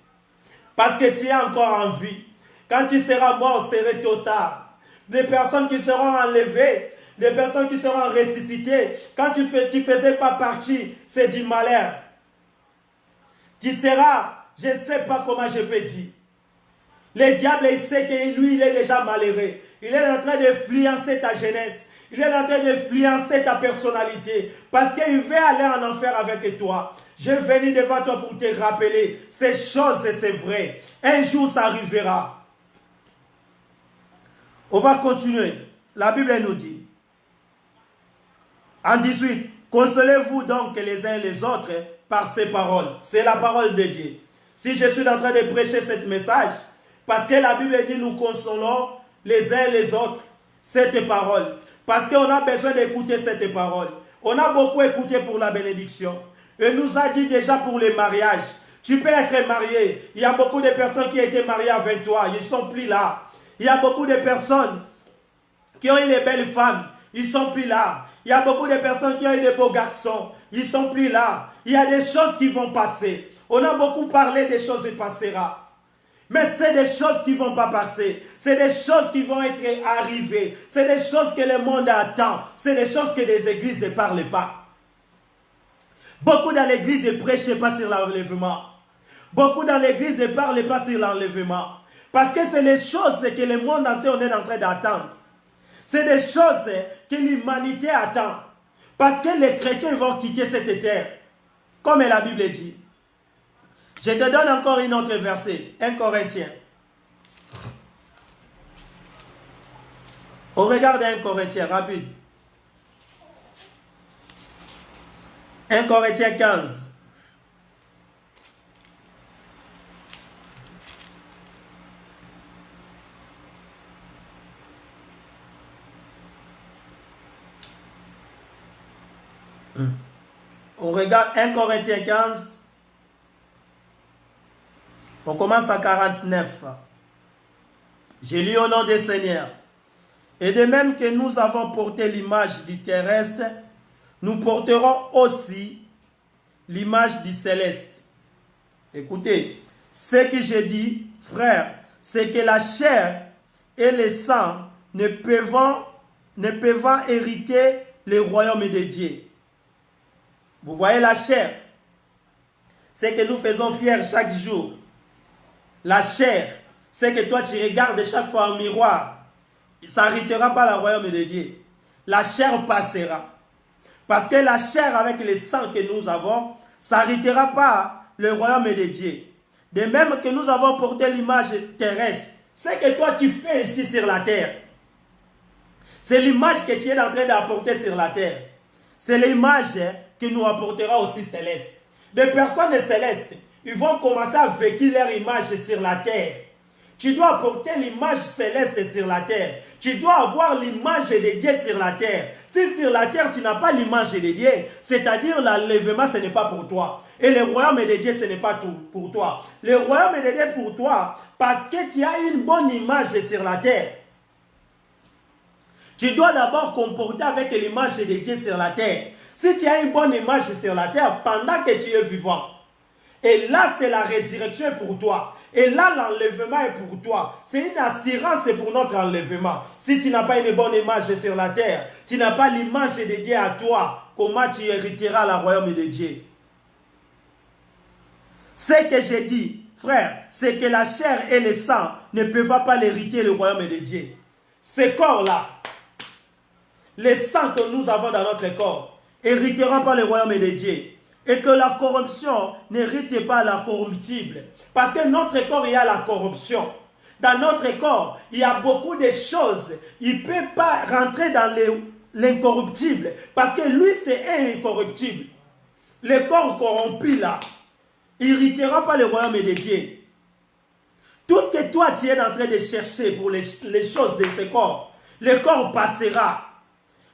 Parce que tu es encore en vie. Quand tu seras mort, c'est trop tard. Des personnes qui seront enlevées, des personnes qui seront ressuscitées. Quand tu ne faisais pas partie, c'est du malheur. Tu seras, je ne sais pas comment je peux dire. Le diable, il sait que lui, il est déjà malheureux. Il est en train de influencer ta jeunesse. Il est en train d'influencer ta personnalité. Parce qu'il veut aller en enfer avec toi. Je viens devant toi pour te rappeler. Ces choses, c'est vrai. Un jour, ça arrivera. On va continuer. La Bible nous dit. En 18. Consolez-vous donc les uns les autres par ces paroles. C'est la parole de Dieu. Si je suis en train de prêcher ce message, parce que la Bible dit nous consolons les uns les autres cette parole. Parce qu'on a besoin d'écouter cette parole. On a beaucoup écouté pour la bénédiction. Et nous a dit déjà pour les mariages. Tu peux être marié. Il y a beaucoup de personnes qui ont été mariées avec toi. Ils ne sont plus là. Il y a beaucoup de personnes qui ont eu des belles femmes. Ils ne sont plus là. Il y a beaucoup de personnes qui ont eu des beaux garçons. Ils ne sont plus là. Il y a des choses qui vont passer. On a beaucoup parlé des choses qui passeront. Mais c'est des choses qui ne vont pas passer. C'est des choses qui vont être arrivées. C'est des choses que le monde attend. C'est des choses que les églises ne parlent pas. Beaucoup dans l'église ne prêchent pas sur l'enlèvement. Beaucoup dans l'église ne parlent pas sur l'enlèvement. Parce que c'est les choses que le monde entier on est en train d'attendre. C'est des choses que l'humanité attend. Parce que les chrétiens vont quitter cette terre. Comme la Bible dit. Je te donne encore une autre verset. 1 Corinthiens. On regarde 1 Corinthiens, rapide. 1 Corinthiens 15. On regarde 1 Corinthiens 15. On commence à 49. J'ai lu au nom du Seigneur. Et de même que nous avons porté l'image du terrestre, nous porterons aussi l'image du céleste. Écoutez, ce que j'ai dit, frère, c'est que la chair et le sang ne peuvent hériter le royaume de Dieu. Vous voyez la chair, c'est que nous faisons fier chaque jour. La chair, c'est que toi tu regardes chaque fois au miroir. Ça n'héritera pas le royaume de Dieu. La chair passera. Parce que la chair avec le sang que nous avons, ça n'héritera pas le royaume de Dieu. De même que nous avons porté l'image terrestre, c'est que toi tu fais ici sur la terre. C'est l'image que tu es en train d'apporter sur la terre. C'est l'image que nous apportera aussi céleste. Des personnes célestes, ils vont commencer à vécu leur image sur la terre. Tu dois apporter l'image céleste sur la terre. Tu dois avoir l'image de Dieu sur la terre. Si sur la terre tu n'as pas l'image de Dieu, c'est-à-dire l'enlèvement, ce n'est pas pour toi. Et le royaume de Dieu, ce n'est pas tout pour toi. Le royaume de Dieu pour toi, parce que tu as une bonne image sur la terre. Tu dois d'abord comporter avec l'image de Dieu sur la terre. Si tu as une bonne image sur la terre pendant que tu es vivant, et là c'est la résurrection pour toi, et là l'enlèvement est pour toi, c'est une assurance pour notre enlèvement. Si tu n'as pas une bonne image sur la terre, tu n'as pas l'image de Dieu à toi, comment tu hériteras le royaume de Dieu? Ce que j'ai dit, frère, c'est que la chair et le sang ne peuvent pas hériter le royaume de Dieu. Ce corps-là, les sang que nous avons dans notre corps, hériteront pas le royaume de Dieu. Et que la corruption n'hérite pas la corruptible. Parce que notre corps, il y a la corruption. Dans notre corps, il y a beaucoup de choses. Il ne peut pas rentrer dans l'incorruptible. Parce que lui, c'est incorruptible. Le corps corrompu là, il n'héritera pas le royaume de Dieu. Tout ce que toi, tu es en train de chercher pour les choses de ce corps, le corps passera.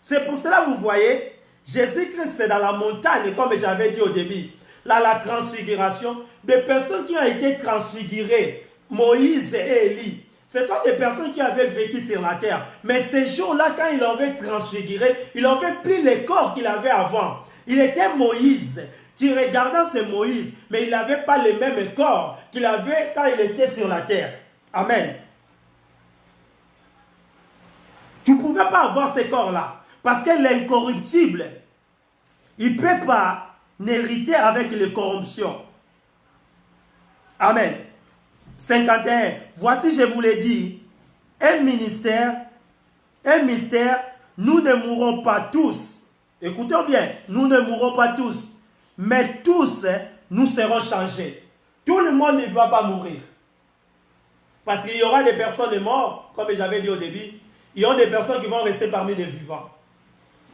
C'est pour cela, vous voyez, Jésus-Christ, c'est dans la montagne, comme j'avais dit au début. Là, la transfiguration, des personnes qui ont été transfigurées, Moïse et Élie, ce sont des personnes qui avaient vécu sur la terre. Mais ces jours-là, quand ils l'avaient transfiguré, ils avaient pris les corps qu'il avait avant. Il était Moïse. Tu regardes, c'est Moïse, mais il n'avait pas le même corps qu'il avait quand il était sur la terre. Amen. Tu ne pouvais pas avoir ces corps-là. Parce que l'incorruptible, il ne peut pas n'hériter avec les corruptions. Amen. 51. Voici, je vous l'ai dit, un mystère, nous ne mourrons pas tous. Écoutez bien, nous ne mourrons pas tous, mais tous, nous serons changés. Tout le monde ne va pas mourir. Parce qu'il y aura des personnes mortes, comme j'avais dit au début, il y aura des personnes qui vont rester parmi les vivants.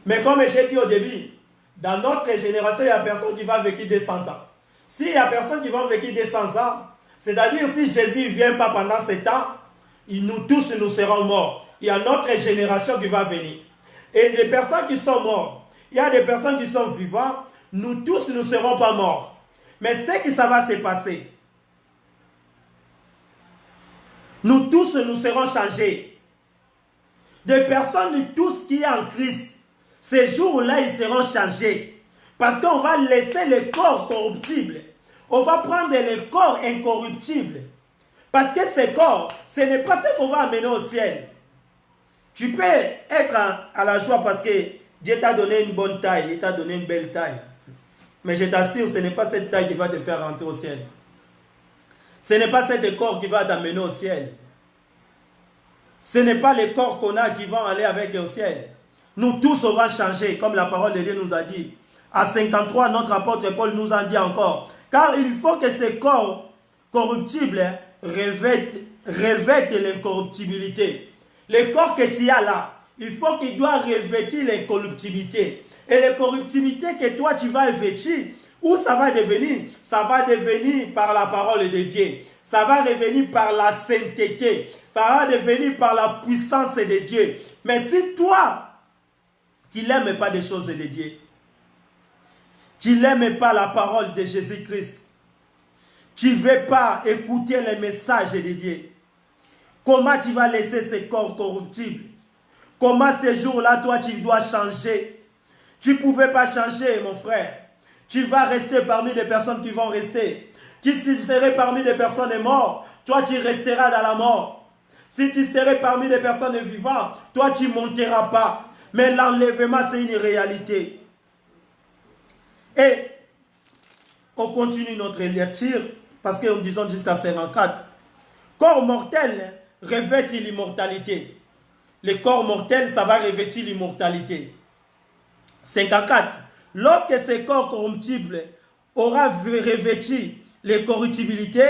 Mais comme j'ai dit au début, dans notre génération, il y a personne qui va vivre 200 ans. S'il y a personne qui va vivre 200 ans, c'est-à-dire si Jésus ne vient pas pendant ce temps, nous tous nous serons morts. Il y a notre génération qui va venir. Et des personnes qui sont mortes, il y a des personnes qui sont vivantes, nous tous ne serons pas morts. Mais ce que ça va se passer, nous tous nous serons changés. Des personnes, tous qui sont en Christ, ces jours-là, ils seront changés. Parce qu'on va laisser le corps corruptible. On va prendre le corps incorruptible. Parce que ce corps, ce n'est pas ce qu'on va amener au ciel. Tu peux être à la joie parce que Dieu t'a donné une bonne taille, il t'a donné une belle taille. Mais je t'assure, ce n'est pas cette taille qui va te faire rentrer au ciel. Ce n'est pas ce corps qui va t'amener au ciel. Ce n'est pas les corps qu'on a qui vont aller avec au ciel. Nous tous, on va changer, comme la parole de Dieu nous a dit. À 53, notre apôtre Paul nous a dit encore. Car il faut que ces corps corruptibles revêtent l'incorruptibilité. Le corps que tu as là, il faut qu'il doit revêtir l'incorruptibilité. Et l'incorruptibilité que toi tu vas revêtir, où ça va devenir? Ça va devenir par la parole de Dieu. Ça va revenir par la sainteté. Ça va devenir par la puissance de Dieu. Mais si toi, tu n'aimes pas des choses de Dieu, tu n'aimes pas la parole de Jésus-Christ, tu ne veux pas écouter les messages de Dieu, comment tu vas laisser ce corps corruptible? Comment ces jours-là, toi, tu dois changer? Tu ne pouvais pas changer, mon frère. tu vas rester parmi des personnes qui vont rester. Si tu serais parmi des personnes mortes, toi tu resteras dans la mort. Si tu serais parmi des personnes vivantes, toi tu ne monteras pas. Mais l'enlèvement, c'est une réalité. Et on continue notre lecture, parce que nous disons jusqu'à 54. Corps mortel revêt l'immortalité. Le corps mortel, ça va revêtir l'immortalité. 54. Lorsque ce corps corruptible aura revêtu l'incorruptibilité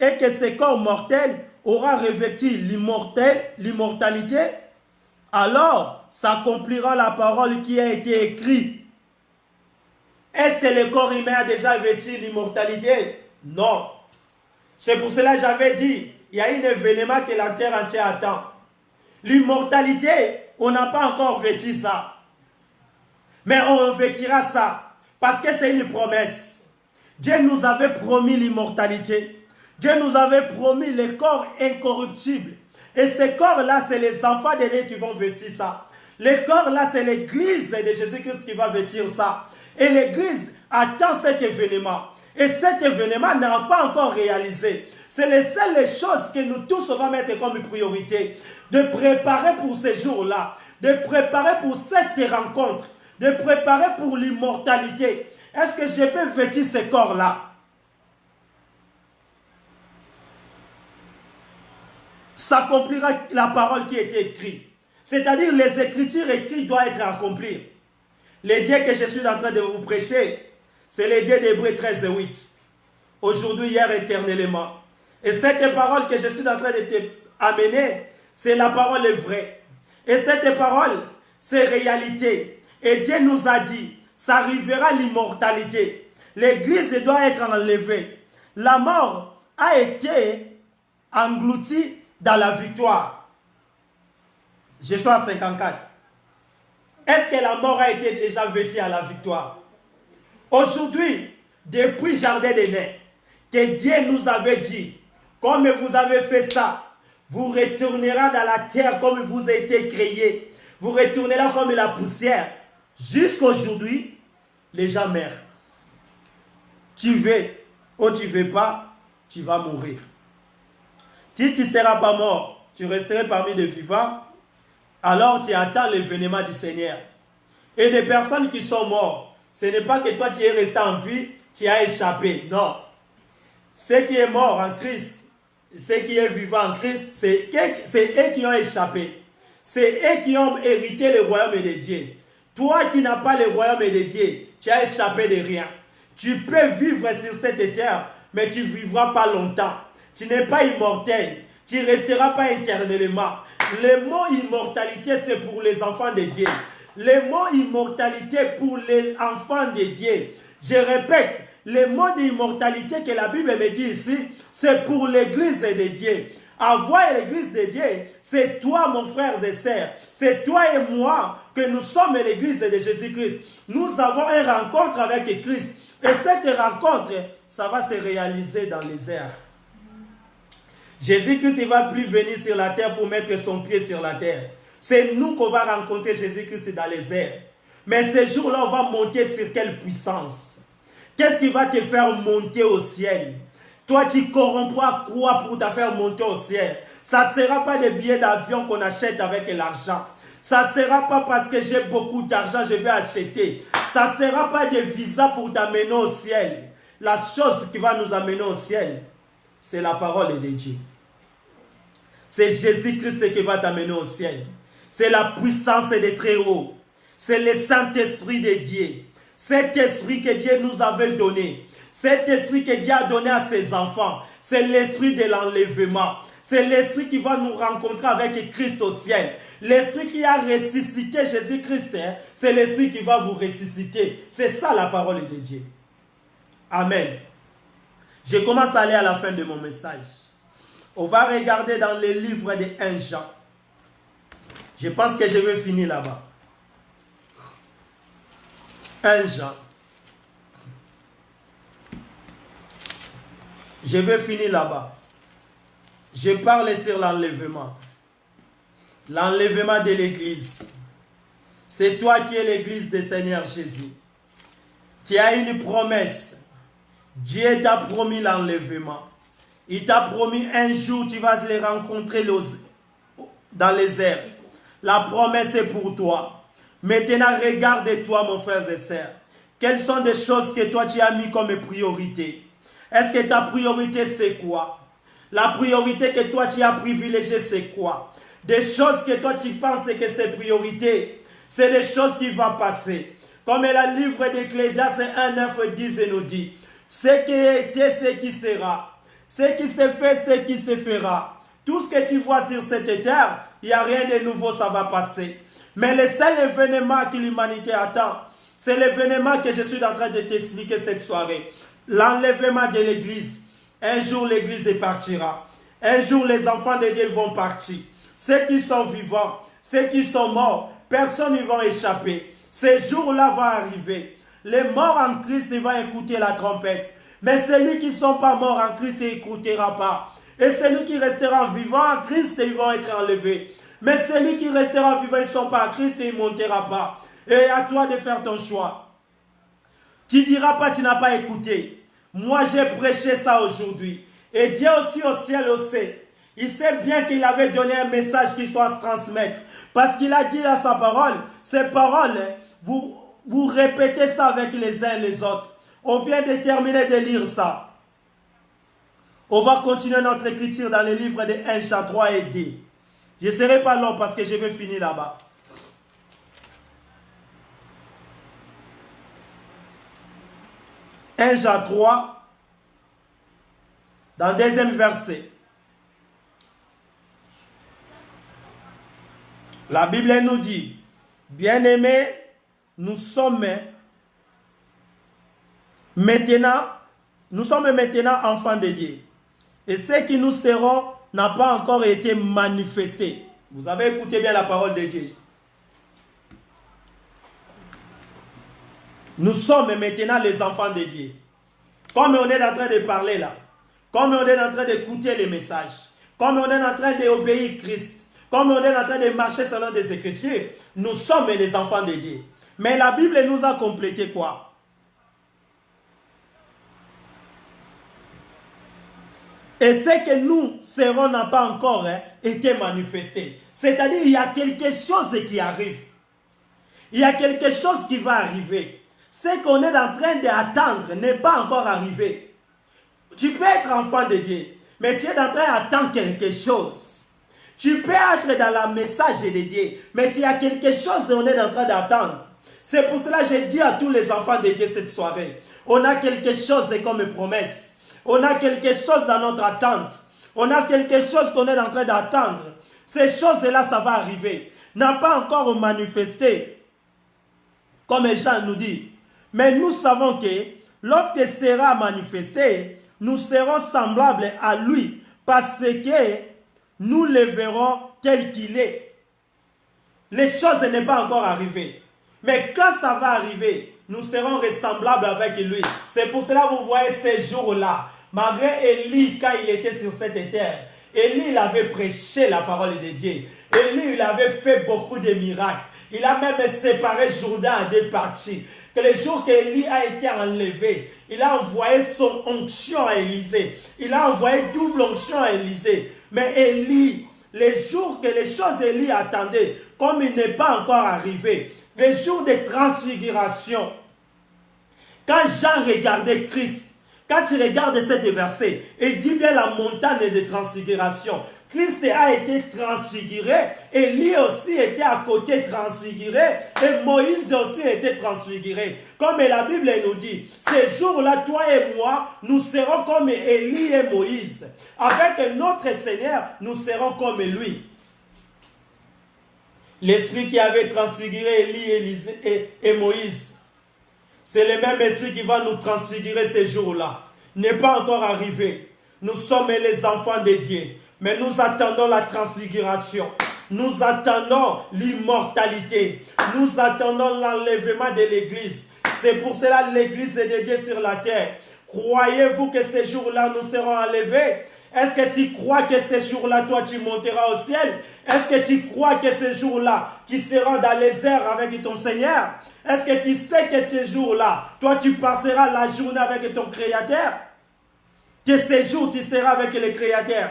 et que ce corps mortel aura revêtu l'immortalité, alors s'accomplira la parole qui a été écrite. Est-ce que le corps humain a déjà vêtu l'immortalité? Non. C'est pour cela que j'avais dit, il y a un événement que la terre entière attend. L'immortalité, on n'a pas encore vêtu ça. Mais on vêtira ça, parce que c'est une promesse. Dieu nous avait promis l'immortalité. Dieu nous avait promis le corps incorruptible. Et ce corps-là, c'est les enfants de Dieu qui vont vêtir ça. Le corps-là, c'est l'église de Jésus-Christ qui va vêtir ça. Et l'église attend cet événement. Et cet événement n'a pas encore réalisé. C'est les seules choses que nous tous on va mettre comme priorité. De préparer pour ces jours-là. De préparer pour cette rencontre. De préparer pour l'immortalité. Est-ce que je vais vêtir ce corps-là? S'accomplira la parole qui était écrite. C'est-à-dire les écritures écrites doivent être accomplies. Le Dieu que je suis en train de vous prêcher, c'est le Dieu d'Hébreux 13 et 8. Aujourd'hui, hier, éternellement. Et cette parole que je suis en train de t'amener, c'est la parole vraie. Et cette parole, c'est réalité. Et Dieu nous a dit, ça arrivera l'immortalité. L'église doit être enlevée. La mort a été engloutie dans la victoire. Je suis à 54. Est-ce que la mort a été déjà vêtue à la victoire? Aujourd'hui, depuis Jardin d'Éden, que Dieu nous avait dit, comme vous avez fait ça, vous retournerez dans la terre comme vous avez été créé. Vous retournerez comme la poussière. Jusqu'aujourd'hui, les gens meurent. Tu veux ou tu ne veux pas, tu vas mourir. Si tu ne seras pas mort, tu resteras parmi les vivants, alors tu attends l'événement du Seigneur. Et des personnes qui sont mortes, ce n'est pas que toi tu es resté en vie, tu as échappé. Non. Ceux qui sont morts en Christ, ceux qui sont vivants en Christ, c'est eux qui ont échappé. C'est eux qui ont hérité le royaume de Dieu. Toi qui n'as pas le royaume de Dieu, tu as échappé de rien. Tu peux vivre sur cette terre, mais tu ne vivras pas longtemps. Tu n'es pas immortel. Tu ne resteras pas éternellement. Le mot immortalité, c'est pour les enfants de Dieu. Le mot immortalité pour les enfants de Dieu. Je répète, le mot d'immortalité que la Bible me dit ici, c'est pour l'église de Dieu. Avoir l'église de Dieu, c'est toi, mon frère et sœur. C'est toi et moi que nous sommes l'église de Jésus-Christ. Nous avons une rencontre avec Christ. Et cette rencontre, ça va se réaliser dans les airs. Jésus-Christ ne va plus venir sur la terre pour mettre son pied sur la terre. C'est nous qu'on va rencontrer Jésus-Christ dans les airs. Mais ce jour-là, on va monter sur quelle puissance? Qu'est-ce qui va te faire monter au ciel? Toi, tu corromps quoi pour te faire monter au ciel? Ça ne sera pas des billets d'avion qu'on achète avec l'argent. Ça ne sera pas parce que j'ai beaucoup d'argent, je vais acheter. Ça ne sera pas des visas pour t'amener au ciel. La chose qui va nous amener au ciel, c'est la parole de Dieu. C'est Jésus-Christ qui va t'amener au ciel. C'est la puissance des Très-Hauts. C'est le Saint-Esprit de Dieu. Cet esprit que Dieu nous avait donné. Cet esprit que Dieu a donné à ses enfants. C'est l'esprit de l'enlèvement. C'est l'esprit qui va nous rencontrer avec Christ au ciel. L'esprit qui a ressuscité Jésus-Christ, c'est l'esprit qui va vous ressusciter. C'est ça la parole de Dieu. Amen. Je commence à aller à la fin de mon message. On va regarder dans le livre de 1 Jean. Je pense que je vais finir là-bas. 1 Jean. Je vais finir là-bas. Je parle sur l'enlèvement. L'enlèvement de l'église. C'est toi qui es l'église du Seigneur Jésus. Tu as une promesse. Dieu t'a promis l'enlèvement. Il t'a promis un jour tu vas les rencontrer dans les airs. La promesse est pour toi. Maintenant, regarde-toi, mon frère et sœur. Quelles sont des choses que toi tu as mis comme priorité? Est-ce que ta priorité c'est quoi? La priorité que toi tu as privilégiée c'est quoi? Des choses que toi tu penses que c'est priorité, c'est des choses qui vont passer. Comme le livre d'Ecclésiaste 1, 9, 10 nous dit, ce qui était, ce qui sera. Ce qui se fait, ce qui se fera. Tout ce que tu vois sur cette terre, il n'y a rien de nouveau, ça va passer. Mais le seul événement que l'humanité attend, c'est l'événement que je suis en train de t'expliquer cette soirée. L'enlèvement de l'église. Un jour, l'église partira. Un jour, les enfants de Dieu vont partir. Ceux qui sont vivants, ceux qui sont morts, personne ne va échapper. Ce jour-là va arriver. Les morts en Christ, ils vont écouter la trompette. Mais celui qui ne sont pas morts en Christ, il n'écoutera pas. Et celui qui restera vivant en Christ, ils vont être enlevés. Mais celui qui restera vivant, ils ne sont pas en Christ, il ne montera pas. Et à toi de faire ton choix. Tu ne diras pas, tu n'as pas écouté. Moi, j'ai prêché ça aujourd'hui. Et Dieu aussi au ciel le sait. Il sait bien qu'il avait donné un message qu'il doit transmettre. Parce qu'il a dit à sa parole, ces paroles, vous répétez ça avec les uns et les autres. On vient de terminer de lire ça. On va continuer notre écriture dans les livres de 1 Jean 3 et 2. Je ne serai pas long parce que je vais finir là-bas. 1 Jean 3, dans le deuxième verset. La Bible nous dit, bien-aimés, nous sommes maintenant enfants de Dieu. Et ce qui nous seront n'a pas encore été manifesté. Vous avez écouté bien la parole de Dieu. Nous sommes maintenant les enfants de Dieu. Comme on est en train de parler là, comme on est en train d'écouter les messages, comme on est en train d'obéir Christ, comme on est en train de marcher selon des Écritures, nous sommes les enfants de Dieu. Mais la Bible nous a complété quoi? Et ce que nous serons n'a pas encore été manifesté. C'est-à-dire il y a quelque chose qui arrive. Il y a quelque chose qui va arriver. Ce qu'on est en train d'attendre n'est pas encore arrivé. Tu peux être enfant de Dieu, mais tu es en train d'attendre quelque chose. Tu peux être dans la message de Dieu, mais il y a quelque chose qu'on est en train d'attendre. C'est pour cela que je dis à tous les enfants de Dieu cette soirée, on a quelque chose comme promesse. On a quelque chose dans notre attente. On a quelque chose qu'on est en train d'attendre. Ces choses-là, ça va arriver. N'a pas encore manifesté, comme Jean nous dit. Mais nous savons que lorsque sera manifesté, nous serons semblables à lui parce que nous le verrons tel qu'il est. Les choses ne sont pas encore arrivées. Mais quand ça va arriver, nous serons ressemblables avec lui. C'est pour cela que vous voyez ces jours-là. Malgré Élie, quand il était sur cette terre, Élie, il avait prêché la parole de Dieu. Élie, il avait fait beaucoup de miracles. Il a même séparé Jourdain en deux parties. Que le jour qu'Élie a été enlevé, il a envoyé son onction à Élisée. Il a envoyé double onction à Élisée. Mais Élie, les jours que les choses Élie attendait, comme il n'est pas encore arrivé, les jours de transfiguration, quand Jean regardait Christ, quand tu regardes cet verset, il dit bien la montagne de transfiguration. Christ a été transfiguré, Élie aussi était à côté transfiguré, et Moïse aussi était transfiguré. Comme la Bible nous dit, ces jours-là, toi et moi, nous serons comme Élie et Moïse. Avec notre Seigneur, nous serons comme lui. L'esprit qui avait transfiguré Élie et Moïse, c'est le même esprit qui va nous transfigurer ces jours-là. N'est pas encore arrivé. Nous sommes les enfants de Dieu. Mais nous attendons la transfiguration. Nous attendons l'immortalité. Nous attendons l'enlèvement de l'Église. C'est pour cela que l'Église est de Dieu sur la terre. Croyez-vous que ces jours-là nous serons enlevés? Est-ce que tu crois que ce jour-là, toi, tu monteras au ciel? Est-ce que tu crois que ce jour-là, tu seras dans les airs avec ton Seigneur? Est-ce que tu sais que ce jour-là, toi, tu passeras la journée avec ton Créateur? Que ce jour, tu seras avec le Créateur?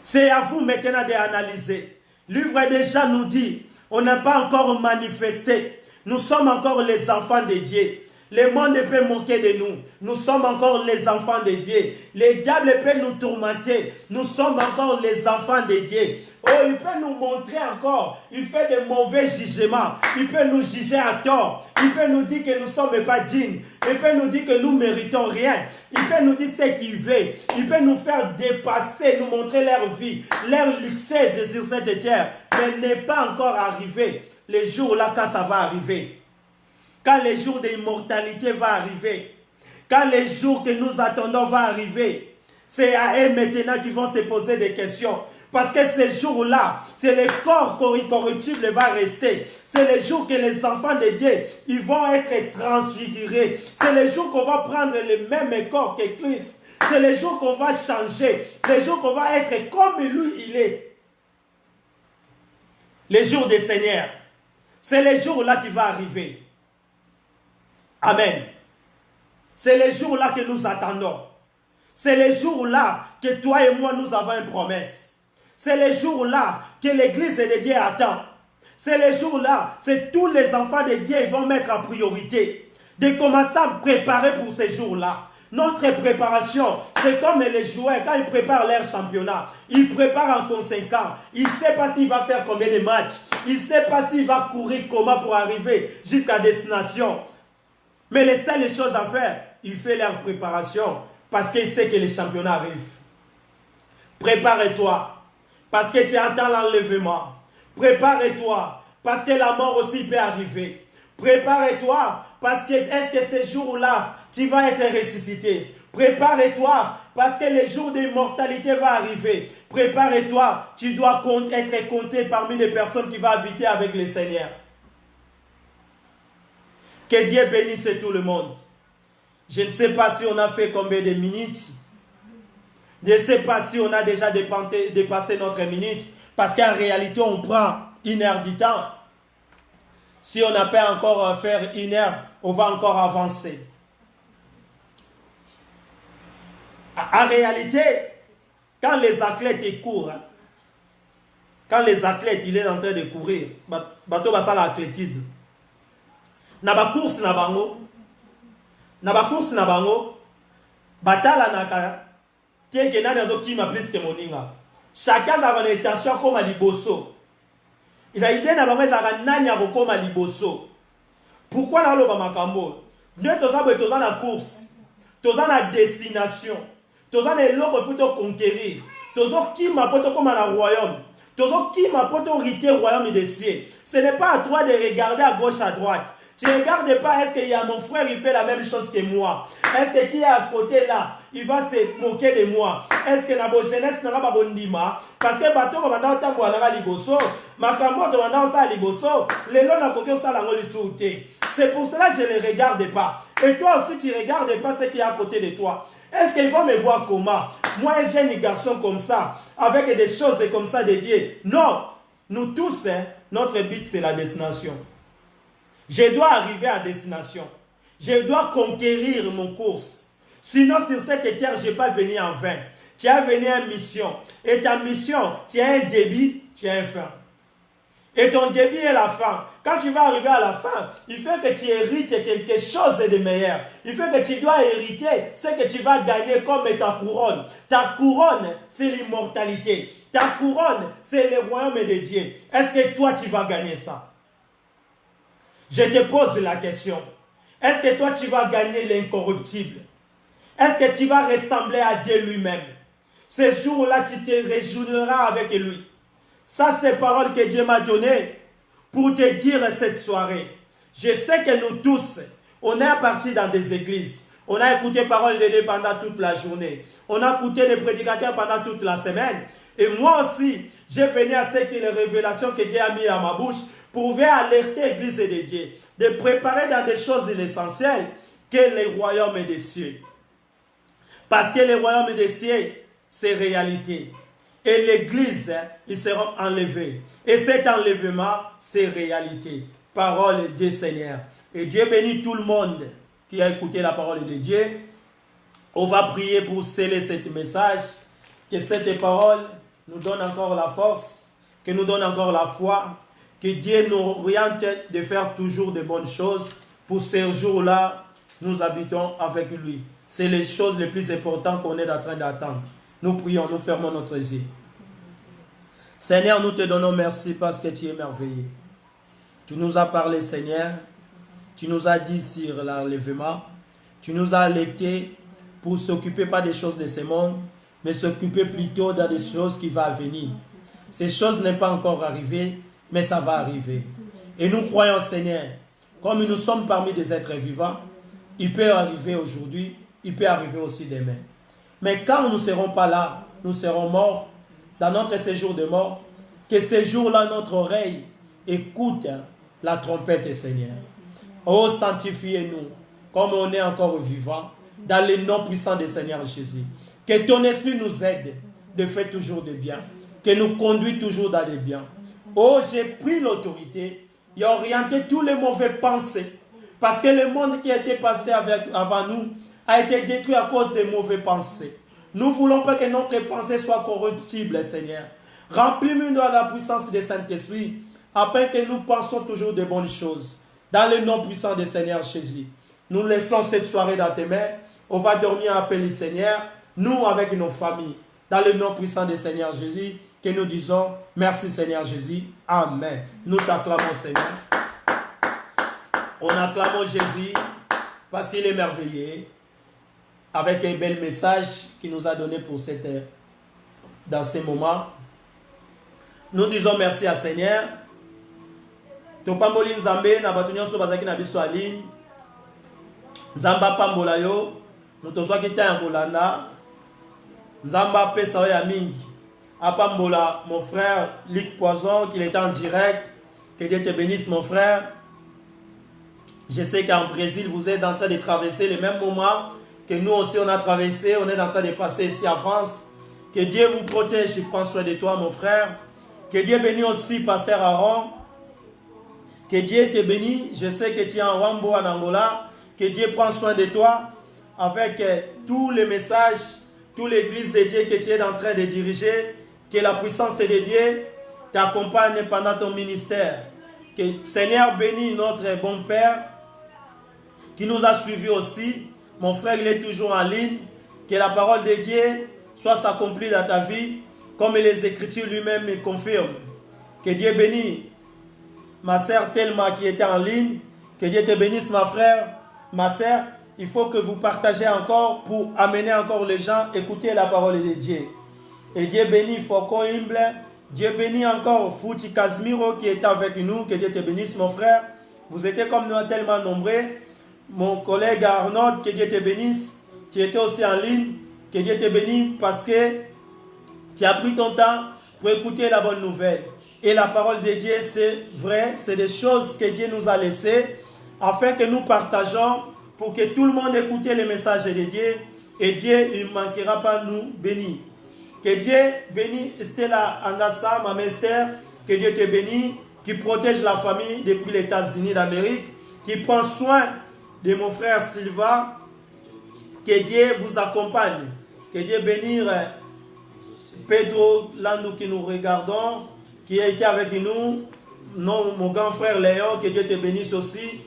C'est à vous maintenant d'analyser. Le livre déjà nous dit, on n'a pas encore manifesté. Nous sommes encore les enfants de Dieu. Le monde peut manquer de nous. Nous sommes encore les enfants de Dieu. Le diable peut nous tourmenter. Nous sommes encore les enfants de Dieu. Oh, il peut nous montrer encore. Il fait de mauvais jugements. Il peut nous juger à tort. Il peut nous dire que nous ne sommes pas dignes. Il peut nous dire que nous ne méritons rien. Il peut nous dire ce qu'il veut. Il peut nous faire dépasser, nous montrer leur vie, leur luxueuse sur cette terre. Mais n'est pas encore arrivé. Le jour là, quand ça va arriver. Quand le jour de l'immortalité va arriver, quand le jour que nous attendons va arriver, c'est à eux maintenant qu'ils vont se poser des questions. Parce que ce jour-là, c'est le corps incorruptible va rester. C'est le jour que les enfants de Dieu, ils vont être transfigurés. C'est le jour qu'on va prendre le même corps que Christ. C'est le jour qu'on va changer. Le jour qu'on va être comme lui, il est. Le jour du Seigneur. C'est le jour-là qui va arriver. Amen. C'est le jour-là que nous attendons. C'est le jour-là que toi et moi nous avons une promesse. C'est le jour-là que l'église de Dieu attend. C'est le jour-là, c'est tous les enfants de Dieu qui vont mettre en priorité. De commencer à préparer pour ce jour-là. Notre préparation, c'est comme les joueurs, quand ils préparent leur championnat, ils préparent en conséquent. Ils ne savent pas s'il va faire combien de matchs. Ils ne savent pas s'il va courir comment pour arriver jusqu'à destination. Mais les seules choses à faire, il fait leur préparation parce qu'il sait que le championnat arrive. Prépare-toi parce que tu entends l'enlèvement. Prépare-toi parce que la mort aussi peut arriver. Prépare-toi parce que est-ce que ce jour-là, tu vas être ressuscité. Prépare-toi parce que le jour de l'immortalité va arriver. Prépare-toi, tu dois être compté parmi les personnes qui vont habiter avec le Seigneur. Que Dieu bénisse tout le monde. Je ne sais pas si on a fait combien de minutes. Je ne sais pas si on a déjà dépassé notre minute. Parce qu'en réalité, on prend 1 heure du temps. Si on n'a pas encore faire 1 heure, on va encore avancer. En réalité, quand les athlètes courent, quand les athlètes, il est en train de courir, bateau basa l'athlétisme. Na ba course na bango batala naka teke na nazo kima plus que moninga chacun a une intention comme liboso il a idée na bango za nani akoma liboso pourquoi na loba makambo nde toza na course toza na destination toza na eloko futo conquérir tozo kima poto comme na royaume tozo kima poto hériter royaume des cieux. Ce n'est pas à toi de regarder à gauche à droite. Tu ne regardes pas, est-ce qu'il y a mon frère, il fait la même chose que moi? Est-ce que qui est à côté là, il va se moquer de moi? Est-ce que la jeunesse n'a pas bon dima? Parce que bateau va dans temps pour aller liboso, makambo va dans ça liboso, les lois n'a pas ça la sauté. C'est pour cela que je ne les regarde pas. Et toi aussi, tu ne regardes pas ce qui est à côté de toi. Est-ce qu'ils vont me voir comment? Moi, un jeune garçon comme ça, avec des choses comme ça de Dieu. Non, nous tous, notre but c'est la destination. Je dois arriver à destination. Je dois conquérir mon course. Sinon, sur cette terre, je ne vais pas venir en vain. Tu as venu à une mission. Et ta mission, tu as un début, tu as une fin. Et ton début est la fin. Quand tu vas arriver à la fin, il faut que tu hérites quelque chose de meilleur. Il faut que tu dois hériter ce que tu vas gagner comme ta couronne. Ta couronne, c'est l'immortalité. Ta couronne, c'est le royaume de Dieu. Est-ce que toi, tu vas gagner ça? Je te pose la question. Est-ce que toi, tu vas gagner l'incorruptible? Est-ce que tu vas ressembler à Dieu lui-même? Ce jour-là, tu te réjouiras avec lui. Ça, c'est parole que Dieu m'a donnée pour te dire cette soirée. Je sais que nous tous, on est partis dans des églises. On a écouté parole de Dieu pendant toute la journée. On a écouté des prédicateurs pendant toute la semaine. Et moi aussi, j'ai venu à cette révélation que Dieu a mis à ma bouche pour alerter l'église de Dieu, de préparer dans des choses essentielles que le royaume des cieux. Parce que le royaume des cieux, c'est réalité. Et l'église, ils seront enlevés. Et cet enlèvement, c'est réalité. Parole du Seigneur. Et Dieu bénit tout le monde qui a écouté la parole de Dieu. On va prier pour sceller ce message. Que cette parole nous donne encore la force, que nous donne encore la foi, que Dieu nous oriente de faire toujours de bonnes choses. Pour ce jour-là, nous habitons avec lui. C'est les choses les plus importantes qu'on est en train d'attendre. Nous prions, nous fermons notre yeux. Seigneur, nous te donnons merci parce que tu es merveilleux. Tu nous as parlé, Seigneur. Tu nous as dit sur l'enlèvement. Tu nous as alertés pour s'occuper pas des choses de ce monde, mais s'occuper plutôt dans des choses qui vont venir. Ces choses n'est pas encore arrivées, mais ça va arriver. Et nous croyons, Seigneur, comme nous sommes parmi des êtres vivants, il peut arriver aujourd'hui, il peut arriver aussi demain. Mais quand nous ne serons pas là, nous serons morts dans notre séjour de mort, que ce jour-là, notre oreille écoute la trompette, Seigneur. Oh, sanctifiez-nous, comme on est encore vivant, dans le nom puissant du Seigneur Jésus. Que ton esprit nous aide de faire toujours de bien, que nous conduit toujours dans le bien. Oh, j'ai pris l'autorité et orienté tous les mauvais pensées, parce que le monde qui a été passé avant nous a été détruit à cause des mauvais pensées. Nous ne voulons pas que notre pensée soit corruptible, Seigneur. Remplis-nous de la puissance du Saint-Esprit, afin que nous pensions toujours de bonnes choses. Dans le nom puissant du Seigneur Jésus. Nous laissons cette soirée dans tes mains. On va dormir à appeler le Seigneur, nous avec nos familles. Dans le nom puissant du Seigneur Jésus, que nous disons merci Seigneur Jésus. Amen. Nous t'acclamons Seigneur. On acclame Jésus parce qu'il est merveilleux. Avec un bel message qu'il nous a donné pour dans ces moments. Nous disons merci à Seigneur. Topamboli Nzambe na bato nyonso bazaki na biso aline. Nzamba pambola yo, mutozwa kita ya kolanda. Nzamba pesa ya mingi. Apambola mon frère Luc Poison qui était en direct. Que Dieu te bénisse mon frère. Je sais qu'en Brésil vous êtes en train de traverser les mêmes moments que nous aussi on a traversé, on est en train de passer ici en France. Que Dieu vous protège et prend soin de toi mon frère. Que Dieu bénisse aussi Pasteur Aaron. Que Dieu te bénisse. Je sais que tu es en Wambo, en Angola. Que Dieu prend soin de toi avec tous les messages, toute l'église de Dieu que tu es en train de diriger. Que la puissance de Dieu t'accompagne pendant ton ministère. Que Seigneur bénisse notre bon Père qui nous a suivis aussi. Mon frère, il est toujours en ligne. Que la parole de Dieu soit s'accomplie dans ta vie comme les Écritures lui-même me confirment. Que Dieu bénisse ma sœur Thelma qui était en ligne. Que Dieu te bénisse ma frère, ma sœur. Il faut que vous partagez encore pour amener encore les gens à écouter la parole de Dieu. Et Dieu bénit Faucon Humble. Dieu bénit encore Fouti Casimiro qui était avec nous. Que Dieu te bénisse mon frère. Vous étiez comme nous tellement nombreux. Mon collègue Arnaud, que Dieu te bénisse. Tu étais aussi en ligne. Que Dieu te bénisse parce que tu as pris ton temps pour écouter la bonne nouvelle. Et la parole de Dieu, c'est vrai, c'est des choses que Dieu nous a laissées afin que nous partageons pour que tout le monde écoute les messages de Dieu et Dieu ne manquera pas nous bénir. Que Dieu bénisse Stella Angassa, ma mère Esther, que Dieu te bénisse, qui protège la famille depuis les États-Unis d'Amérique, qui prend soin de mon frère Silva, que Dieu vous accompagne, que Dieu bénisse Pedro, là nous qui nous regardons, qui a été avec nous, non, mon grand frère Léon, que Dieu te bénisse aussi,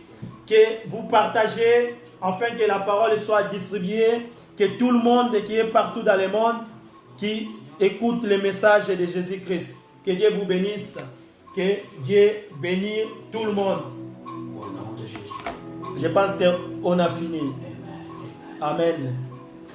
que vous partagez, afin que la parole soit distribuée, que tout le monde qui est partout dans le monde, qui écoute le message de Jésus-Christ, que Dieu vous bénisse, que Dieu bénisse tout le monde. Au nom de Jésus. Je pense qu'on a fini. Amen.